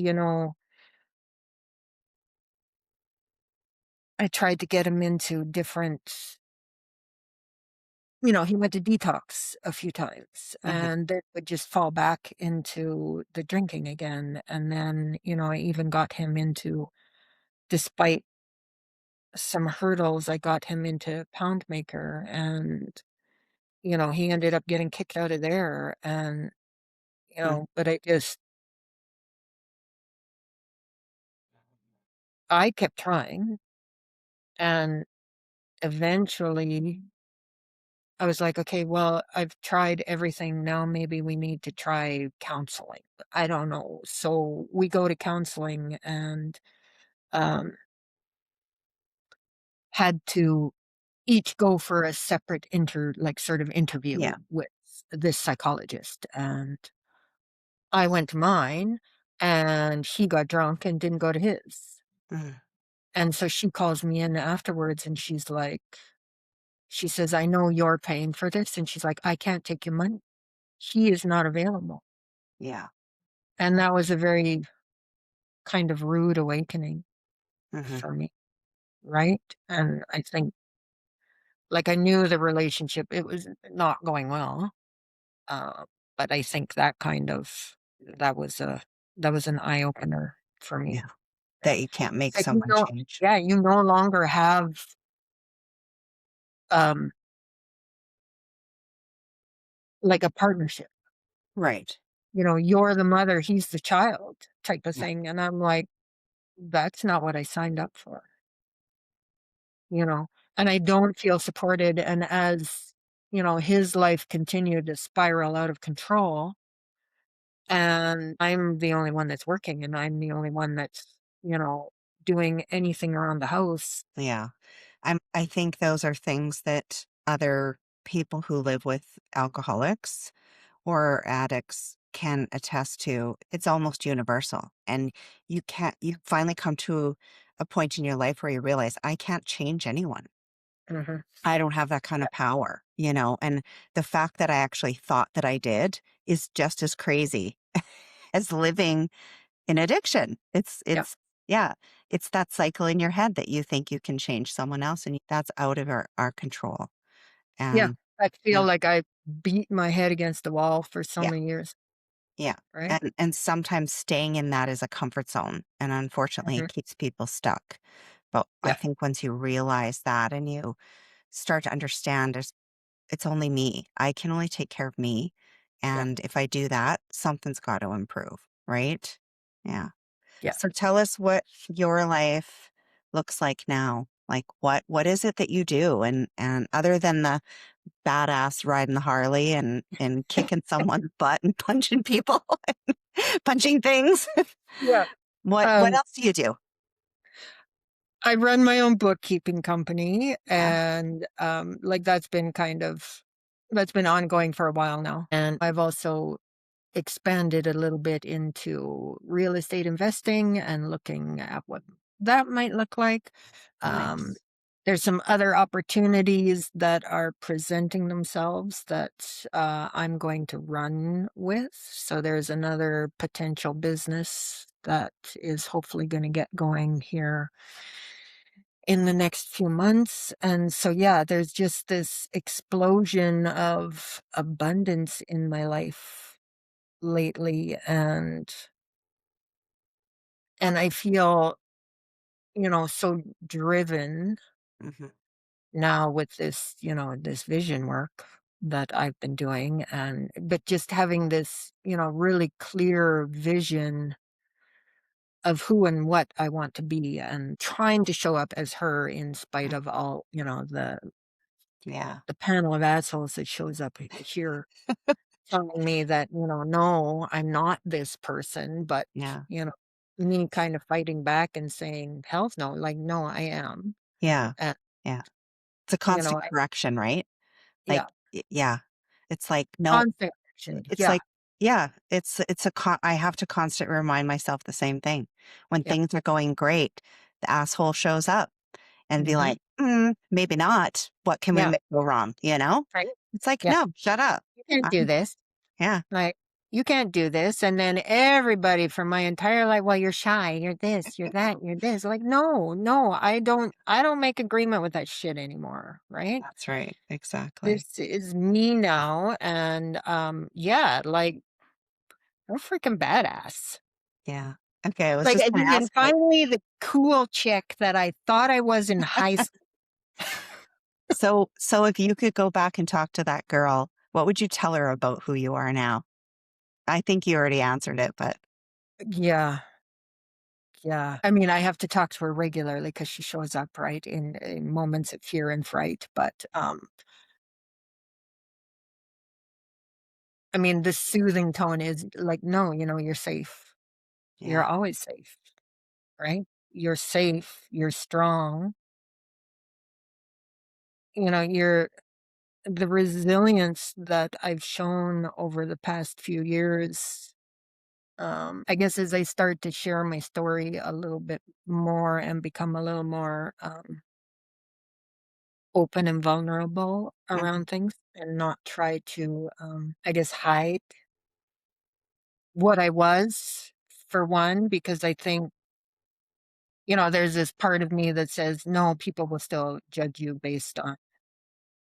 [SPEAKER 2] I tried to get him into different, he went to detox a few times and then would just fall back into the drinking again. And then, I even got him into, despite some hurdles, I got him into Pound Maker, and, he ended up getting kicked out of there. And, but I kept trying, and eventually I was like, okay, well, I've tried everything. Now maybe we need to try counseling. I don't know. So we go to counseling, and um, had to each go for a separate sort of interview
[SPEAKER 3] Yeah.
[SPEAKER 2] with this psychologist. And I went to mine, and he got drunk and didn't go to his.
[SPEAKER 3] Mm.
[SPEAKER 2] And so she calls me in afterwards, and she says, I know you're paying for this. And she's like, I can't take your money. He is not available.
[SPEAKER 3] Yeah.
[SPEAKER 2] And that was a very kind of rude awakening
[SPEAKER 3] hmm
[SPEAKER 2] for me, right? And I think, like, I knew the relationship, it was not going well. Uh, but I think that was an eye opener for me.
[SPEAKER 3] Yeah. That you can't make
[SPEAKER 2] Like,
[SPEAKER 3] someone change.
[SPEAKER 2] yeah, you no longer have um like a partnership.
[SPEAKER 3] Right.
[SPEAKER 2] You're the mother, he's the child type of
[SPEAKER 3] Yeah.
[SPEAKER 2] thing. And I'm like, that's not what I signed up for, and I don't feel supported. And as, his life continued to spiral out of control, and I'm the only one that's working, and I'm the only one that's, doing anything around the house.
[SPEAKER 3] Yeah. I think those are things that other people who live with alcoholics or addicts can attest to. It's almost universal. And you finally come to a point in your life where you realize, I can't change anyone.
[SPEAKER 2] Mhm.
[SPEAKER 3] I don't have that kind of power, and the fact that I actually thought that I did is just as crazy as living in addiction.
[SPEAKER 2] Yeah.
[SPEAKER 3] Yeah, it's that cycle in your head that you think you can change someone else, and that's out of our control.
[SPEAKER 2] Yeah.
[SPEAKER 3] And
[SPEAKER 2] I feel
[SPEAKER 3] yeah,
[SPEAKER 2] like I beat my head against the wall for so
[SPEAKER 3] yeah,
[SPEAKER 2] many years,
[SPEAKER 3] yeah.
[SPEAKER 2] right?
[SPEAKER 3] And sometimes staying in that is a comfort zone, and unfortunately,
[SPEAKER 2] Mhm.
[SPEAKER 3] it keeps people stuck. But I
[SPEAKER 2] Yeah.
[SPEAKER 3] think once you realize that and you start to understand, it's only me. I can only take care of me.
[SPEAKER 2] Yeah.
[SPEAKER 3] And if I do that, something's got to improve, right? Yeah.
[SPEAKER 2] Yeah.
[SPEAKER 3] So tell us what your life looks like now. Like what is it that you do? And other than the badass riding the Harley and kicking someone's butt and punching people, punching things,
[SPEAKER 2] Yeah.
[SPEAKER 3] what
[SPEAKER 2] Um,
[SPEAKER 3] else do you do?
[SPEAKER 2] I run my own bookkeeping company,
[SPEAKER 3] Yeah.
[SPEAKER 2] and that's been ongoing for a while now. And I've also expanded a little bit into real estate investing and looking at what that might look like. Um,
[SPEAKER 3] Nice.
[SPEAKER 2] there's some other opportunities that are presenting themselves that I'm going to run with. So there's another potential business that is hopefully going to get going here in the next few months. And so, yeah, there's just this explosion of abundance in my life lately. And I feel, so driven
[SPEAKER 3] hmm
[SPEAKER 2] now with this, this vision work that I've been doing. But just having this, really clear vision of who and what I want to be, and trying to show up as her in spite of all,
[SPEAKER 3] Yeah.
[SPEAKER 2] the panel of assholes that shows up here telling me that, no, I'm not this person. But,
[SPEAKER 3] Yeah.
[SPEAKER 2] you know, me kind of fighting back and saying, hell no, like, no, I am.
[SPEAKER 3] Yeah.
[SPEAKER 2] And,
[SPEAKER 3] Yeah. It's a constant correction, right? Like,
[SPEAKER 2] yeah,
[SPEAKER 3] yeah. It's like, no,
[SPEAKER 2] constant action.
[SPEAKER 3] it's
[SPEAKER 2] Yeah,
[SPEAKER 3] like, yeah, I have to constantly remind myself the same thing. When
[SPEAKER 2] yeah.
[SPEAKER 3] things are going great, the asshole shows up and be
[SPEAKER 2] Hmm.
[SPEAKER 3] like, maybe not. What can we
[SPEAKER 2] Yeah,
[SPEAKER 3] make go wrong?
[SPEAKER 2] right.
[SPEAKER 3] It's like,
[SPEAKER 2] Yeah.
[SPEAKER 3] no, shut up.
[SPEAKER 2] You can't do
[SPEAKER 3] I'm,
[SPEAKER 2] this.
[SPEAKER 3] yeah.
[SPEAKER 2] Like, you can't do this. And then everybody from my entire life, well, you're shy, you're this, you're that, you're this. Like, no, I don't make agreement with that shit anymore. Right.
[SPEAKER 3] That's right. Exactly.
[SPEAKER 2] This is me now. And yeah, like, I'm freaking badass.
[SPEAKER 3] Yeah. Okay. I was
[SPEAKER 2] Like,
[SPEAKER 3] just
[SPEAKER 2] and
[SPEAKER 3] going to
[SPEAKER 2] then
[SPEAKER 3] ask you.
[SPEAKER 2] finally the cool chick that I thought I was in high school.
[SPEAKER 3] So if you could go back and talk to that girl, what would you tell her about who you are now? I think you already answered it, but
[SPEAKER 2] Yeah. Yeah. I mean, I have to talk to her regularly because she shows up, right, in moments of fear and fright. But I mean, the soothing tone is like, no, you're safe. You're
[SPEAKER 3] yeah.
[SPEAKER 2] always safe, right? You're safe. You're strong. You're the resilience that I've shown over the past few years. I guess as I start to share my story a little bit more and become a little more open and vulnerable
[SPEAKER 3] Mhm.
[SPEAKER 2] around things and not try to, I guess, hide what I was, for one, because I think, there's this part of me that says, no, people will still judge you based on,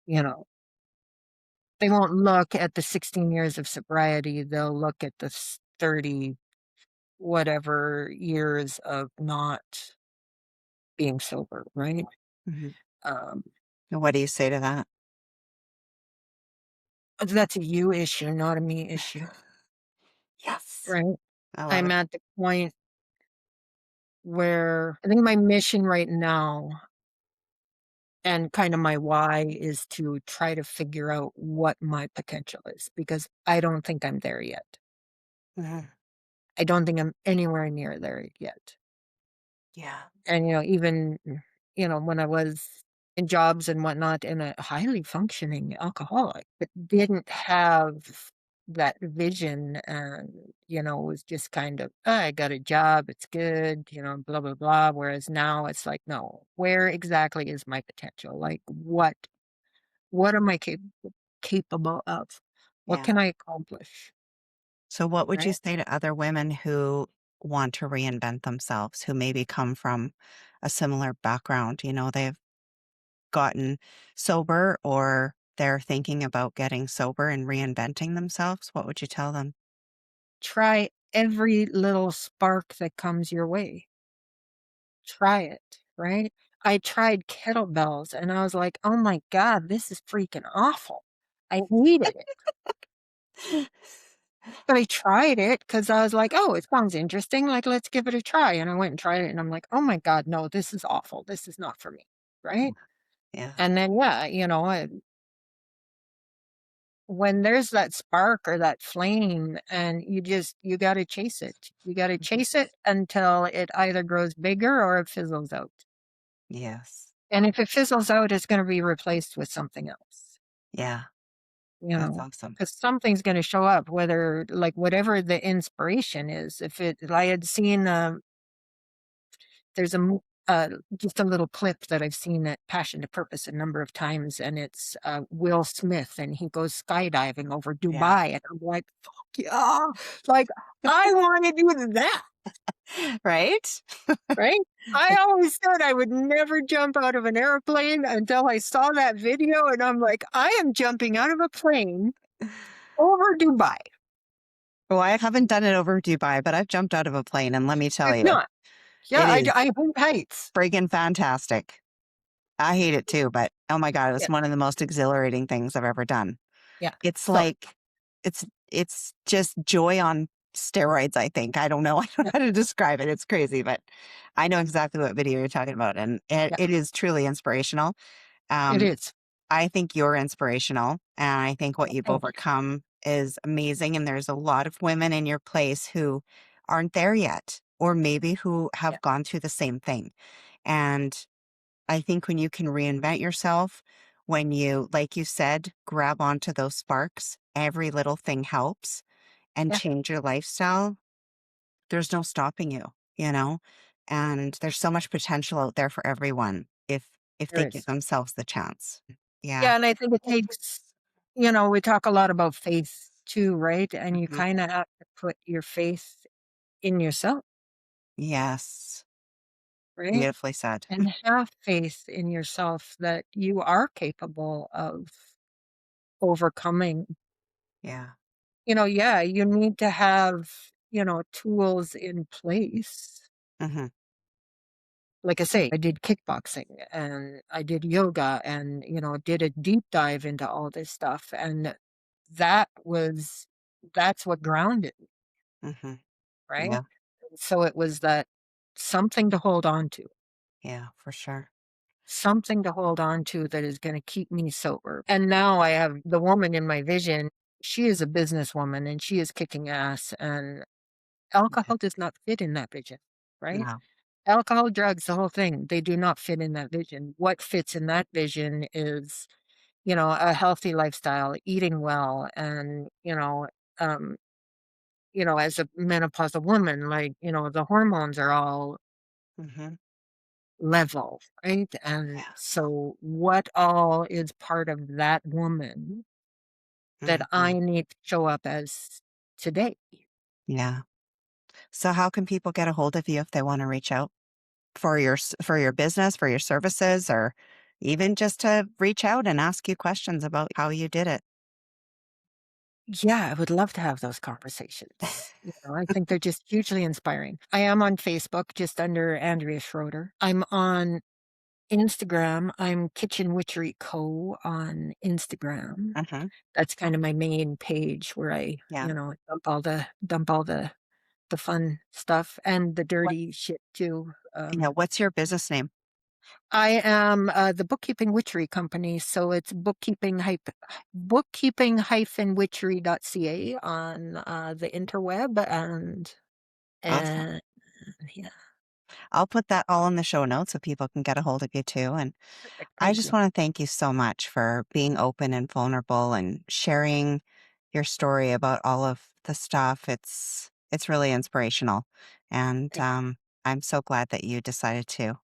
[SPEAKER 2] you know, they won't look at the 16 years of sobriety. They'll look at the 30 whatever years of not being sober, right?
[SPEAKER 3] Mhm.
[SPEAKER 2] Um,
[SPEAKER 3] And what do you say to that?
[SPEAKER 2] that's a you issue, not a me issue,
[SPEAKER 3] Yes.
[SPEAKER 2] right?
[SPEAKER 3] I love
[SPEAKER 2] I'm
[SPEAKER 3] it.
[SPEAKER 2] at the point where I think my mission right now and kind of my why is to try to figure out what my potential is because I don't think I'm there yet.
[SPEAKER 3] Mhm.
[SPEAKER 2] I don't think I'm anywhere near there yet.
[SPEAKER 3] Yeah.
[SPEAKER 2] And, even, when I was in jobs and whatnot and a highly functioning alcoholic, but didn't have that vision and, was just kind of, "Oh, I got a job, it's good, blah, blah, blah." Whereas now it's like, no, where exactly is my potential? Like, what am I capable of? What
[SPEAKER 3] Yeah.
[SPEAKER 2] can I accomplish?
[SPEAKER 3] So what would you
[SPEAKER 2] Right?
[SPEAKER 3] say to other women who want to reinvent themselves, who maybe come from a similar background? They've gotten sober or they're thinking about getting sober and reinventing themselves. What would you tell them?
[SPEAKER 2] Try every little spark that comes your way. Try it, right? I tried kettlebells and I was like, "Oh my god, this is freaking awful." I hated it, but I tried it because I was like, "Oh, it sounds interesting, like, let's give it a try," and I went and tried it and I'm like, "Oh my god, no, this is awful. This is not for me." Right?
[SPEAKER 3] Yeah.
[SPEAKER 2] And then, yeah, when there's that spark or that flame and you gotta chase it. You gotta
[SPEAKER 3] Mhm.
[SPEAKER 2] chase it until it either grows bigger or it fizzles out.
[SPEAKER 3] Yes.
[SPEAKER 2] And if it fizzles out, it's gonna be replaced with something else,
[SPEAKER 3] Yeah.
[SPEAKER 2] you
[SPEAKER 3] That's
[SPEAKER 2] know,
[SPEAKER 3] awesome.
[SPEAKER 2] because something's gonna show up, whether like, whatever the inspiration is. If it I had seen, there's just a little clip that I've seen at Passion to Purpose a number of times, and it's, Will Smith, and he goes skydiving over
[SPEAKER 3] Yeah.
[SPEAKER 2] Dubai, and I'm like, "Fuck yeah!" Like, I wanna do that.
[SPEAKER 3] Right?
[SPEAKER 2] Right? I always said I would never jump out of an airplane until I saw that video, and I'm like, "I am jumping out of a plane over Dubai."
[SPEAKER 3] Well, I haven't done it over Dubai, but I've jumped out of a plane, and let me tell
[SPEAKER 2] It's
[SPEAKER 3] you,
[SPEAKER 2] not. Yeah,
[SPEAKER 3] it is
[SPEAKER 2] I hate heights.
[SPEAKER 3] friggin' fantastic. I hate it too, but oh my God, it was
[SPEAKER 2] Yeah,
[SPEAKER 3] one of the most exhilarating things I've ever done.
[SPEAKER 2] yeah.
[SPEAKER 3] It's
[SPEAKER 2] So,
[SPEAKER 3] like it's just joy on steroids, I think. I don't know. I don't know how to describe it. It's crazy, but I know exactly what video you're talking about. And it,
[SPEAKER 2] yeah,
[SPEAKER 3] it is truly inspirational.
[SPEAKER 2] it
[SPEAKER 3] Um,
[SPEAKER 2] is.
[SPEAKER 3] I think you're inspirational. And I think what
[SPEAKER 2] Oh,
[SPEAKER 3] you've
[SPEAKER 2] thank you.
[SPEAKER 3] overcome is amazing. And there's a lot of women in your place who aren't there yet, or maybe who
[SPEAKER 2] Yeah,
[SPEAKER 3] have gone through the same thing. And I think when you can reinvent yourself, when you, like you said, grab onto those sparks, every little thing helps and
[SPEAKER 2] yeah,
[SPEAKER 3] change your lifestyle, there's no stopping you. And there's so much potential out there for everyone if
[SPEAKER 2] there
[SPEAKER 3] they give
[SPEAKER 2] is.
[SPEAKER 3] themselves the chance. Yeah.
[SPEAKER 2] Yeah, and I think it takes we talk a lot about faith too, right? And you
[SPEAKER 3] Mhm.
[SPEAKER 2] kind of have to put your faith in yourself,
[SPEAKER 3] Yes.
[SPEAKER 2] right?
[SPEAKER 3] Beautifully said.
[SPEAKER 2] And have faith in yourself that you are capable of overcoming.
[SPEAKER 3] Yeah.
[SPEAKER 2] Yeah, you need to have, tools in place.
[SPEAKER 3] Mhm.
[SPEAKER 2] Like I say, I did kickboxing and I did yoga and, did a deep dive into all this stuff. And that was, that's what grounded me,
[SPEAKER 3] Mhm.
[SPEAKER 2] right?
[SPEAKER 3] Yeah.
[SPEAKER 2] So it was that something to hold on to,
[SPEAKER 3] Yeah, for sure.
[SPEAKER 2] something to hold on to that is going to keep me sober. And now I have the woman in my vision. She is a businesswoman and she is kicking ass, and
[SPEAKER 3] Yeah.
[SPEAKER 2] alcohol does not fit in that vision, right?
[SPEAKER 3] No.
[SPEAKER 2] Alcohol, drugs, the whole thing, they do not fit in that vision. What fits in that vision is, a healthy lifestyle, eating well, and, um, as a menopausal woman, like, the hormones are all
[SPEAKER 3] Mhm.
[SPEAKER 2] level, right? And
[SPEAKER 3] Yeah.
[SPEAKER 2] so what all is part of that woman that I
[SPEAKER 3] Mhm.
[SPEAKER 2] need to show up as today?
[SPEAKER 3] Yeah. So how can people get a hold of you if they wanna reach out for for your business, for your services, or even just to reach out and ask you questions about how you did it?
[SPEAKER 2] Yeah, I would love to have those conversations. I think they're just hugely inspiring. I am on Facebook, just under Andrea Schroder. I'm on Instagram. I'm Kitchen Witchery Co. on Instagram.
[SPEAKER 3] Mhm.
[SPEAKER 2] That's kind of my main page where I,
[SPEAKER 3] Yeah.
[SPEAKER 2] dump all the fun stuff and the
[SPEAKER 3] What
[SPEAKER 2] dirty shit too.
[SPEAKER 3] what's your business name?
[SPEAKER 2] I am the bookkeeping witchery company, so it's bookkeeping-witchery.ca on the interweb,
[SPEAKER 3] Awesome.
[SPEAKER 2] and yeah,
[SPEAKER 3] I'll put that all in the show notes so people can get a hold of you too. And
[SPEAKER 2] perfect.
[SPEAKER 3] I
[SPEAKER 2] Thank
[SPEAKER 3] just
[SPEAKER 2] you.
[SPEAKER 3] want to thank you so much for being open and vulnerable and sharing your story about all of the stuff. It's really inspirational. And
[SPEAKER 2] Thank
[SPEAKER 3] I'm so glad that you decided to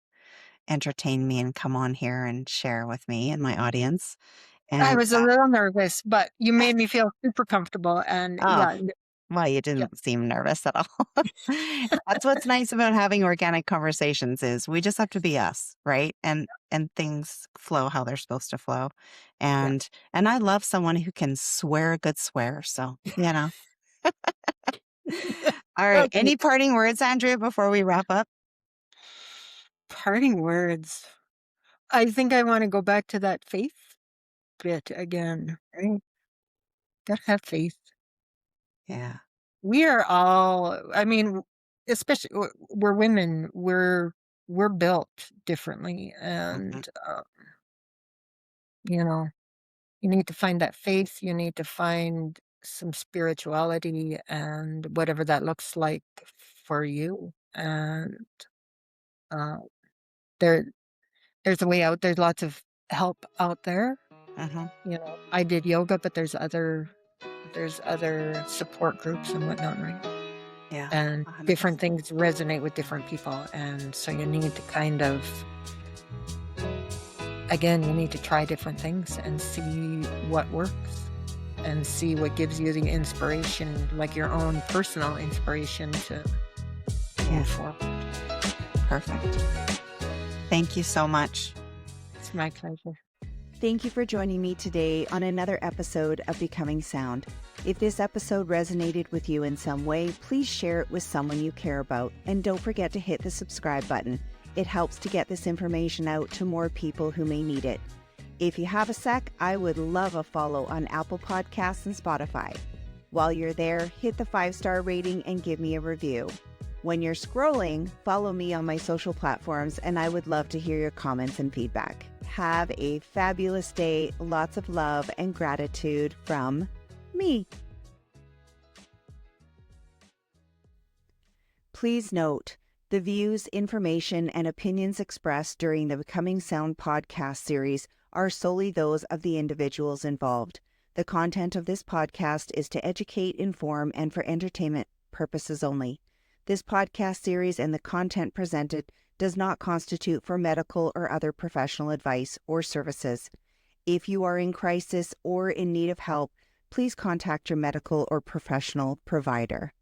[SPEAKER 3] entertain me and come on here and share with me and my audience.
[SPEAKER 2] I
[SPEAKER 3] And
[SPEAKER 2] was a little nervous, but you made me feel super comfortable, and
[SPEAKER 3] oh,
[SPEAKER 2] yeah,
[SPEAKER 3] well, you
[SPEAKER 2] yeah,
[SPEAKER 3] didn't seem nervous at all. That's what's nice about having organic conversations is we just have to be us, right? And things flow how they're supposed to flow.
[SPEAKER 2] yeah.
[SPEAKER 3] And I love someone who can swear a good swear. So, All right.
[SPEAKER 2] Okay,
[SPEAKER 3] Any parting words, Andrea, before we wrap up?
[SPEAKER 2] parting words. I think I want to go back to that faith bit again. Right? Gotta have faith.
[SPEAKER 3] Yeah.
[SPEAKER 2] We are all, I mean, especially we're women, we're built differently,
[SPEAKER 3] Hmm.
[SPEAKER 2] and you know, you need to find that faith, you need to find some spirituality and whatever that looks like for you. And uh there there's a way out. There's lots of help out there.
[SPEAKER 3] Hmm.
[SPEAKER 2] I did yoga, but there's other support groups and whatnot, right?
[SPEAKER 3] Yeah.
[SPEAKER 2] And different
[SPEAKER 3] 100%.
[SPEAKER 2] things resonate with different people, and so you need to kind of, again, you need to try different things and see what works and see what gives you the inspiration, like your own personal inspiration to
[SPEAKER 3] Yeah.
[SPEAKER 2] move forward.
[SPEAKER 3] Perfect. Thank you so much.
[SPEAKER 2] It's my pleasure.
[SPEAKER 1] Thank you for joining me today on another episode of Becoming Sound. If this episode resonated with you in some way, please share it with someone you care about. And don't forget to hit the subscribe button. It helps to get this information out to more people who may need it. If you have a sec, I would love a follow on Apple Podcasts and Spotify. While you're there, hit the 5-star rating and give me a review. When you're scrolling, follow me on my social platforms, and I would love to hear your comments and feedback. Have a fabulous day, lots of love and gratitude from me. Please note, the views, information, and opinions expressed during the Becoming Sound podcast series are solely those of the individuals involved. The content of this podcast is to educate, inform, and for entertainment purposes only. This podcast series and the content presented does not constitute for medical or other professional advice or services. If you are in crisis or in need of help, please contact your medical or professional provider.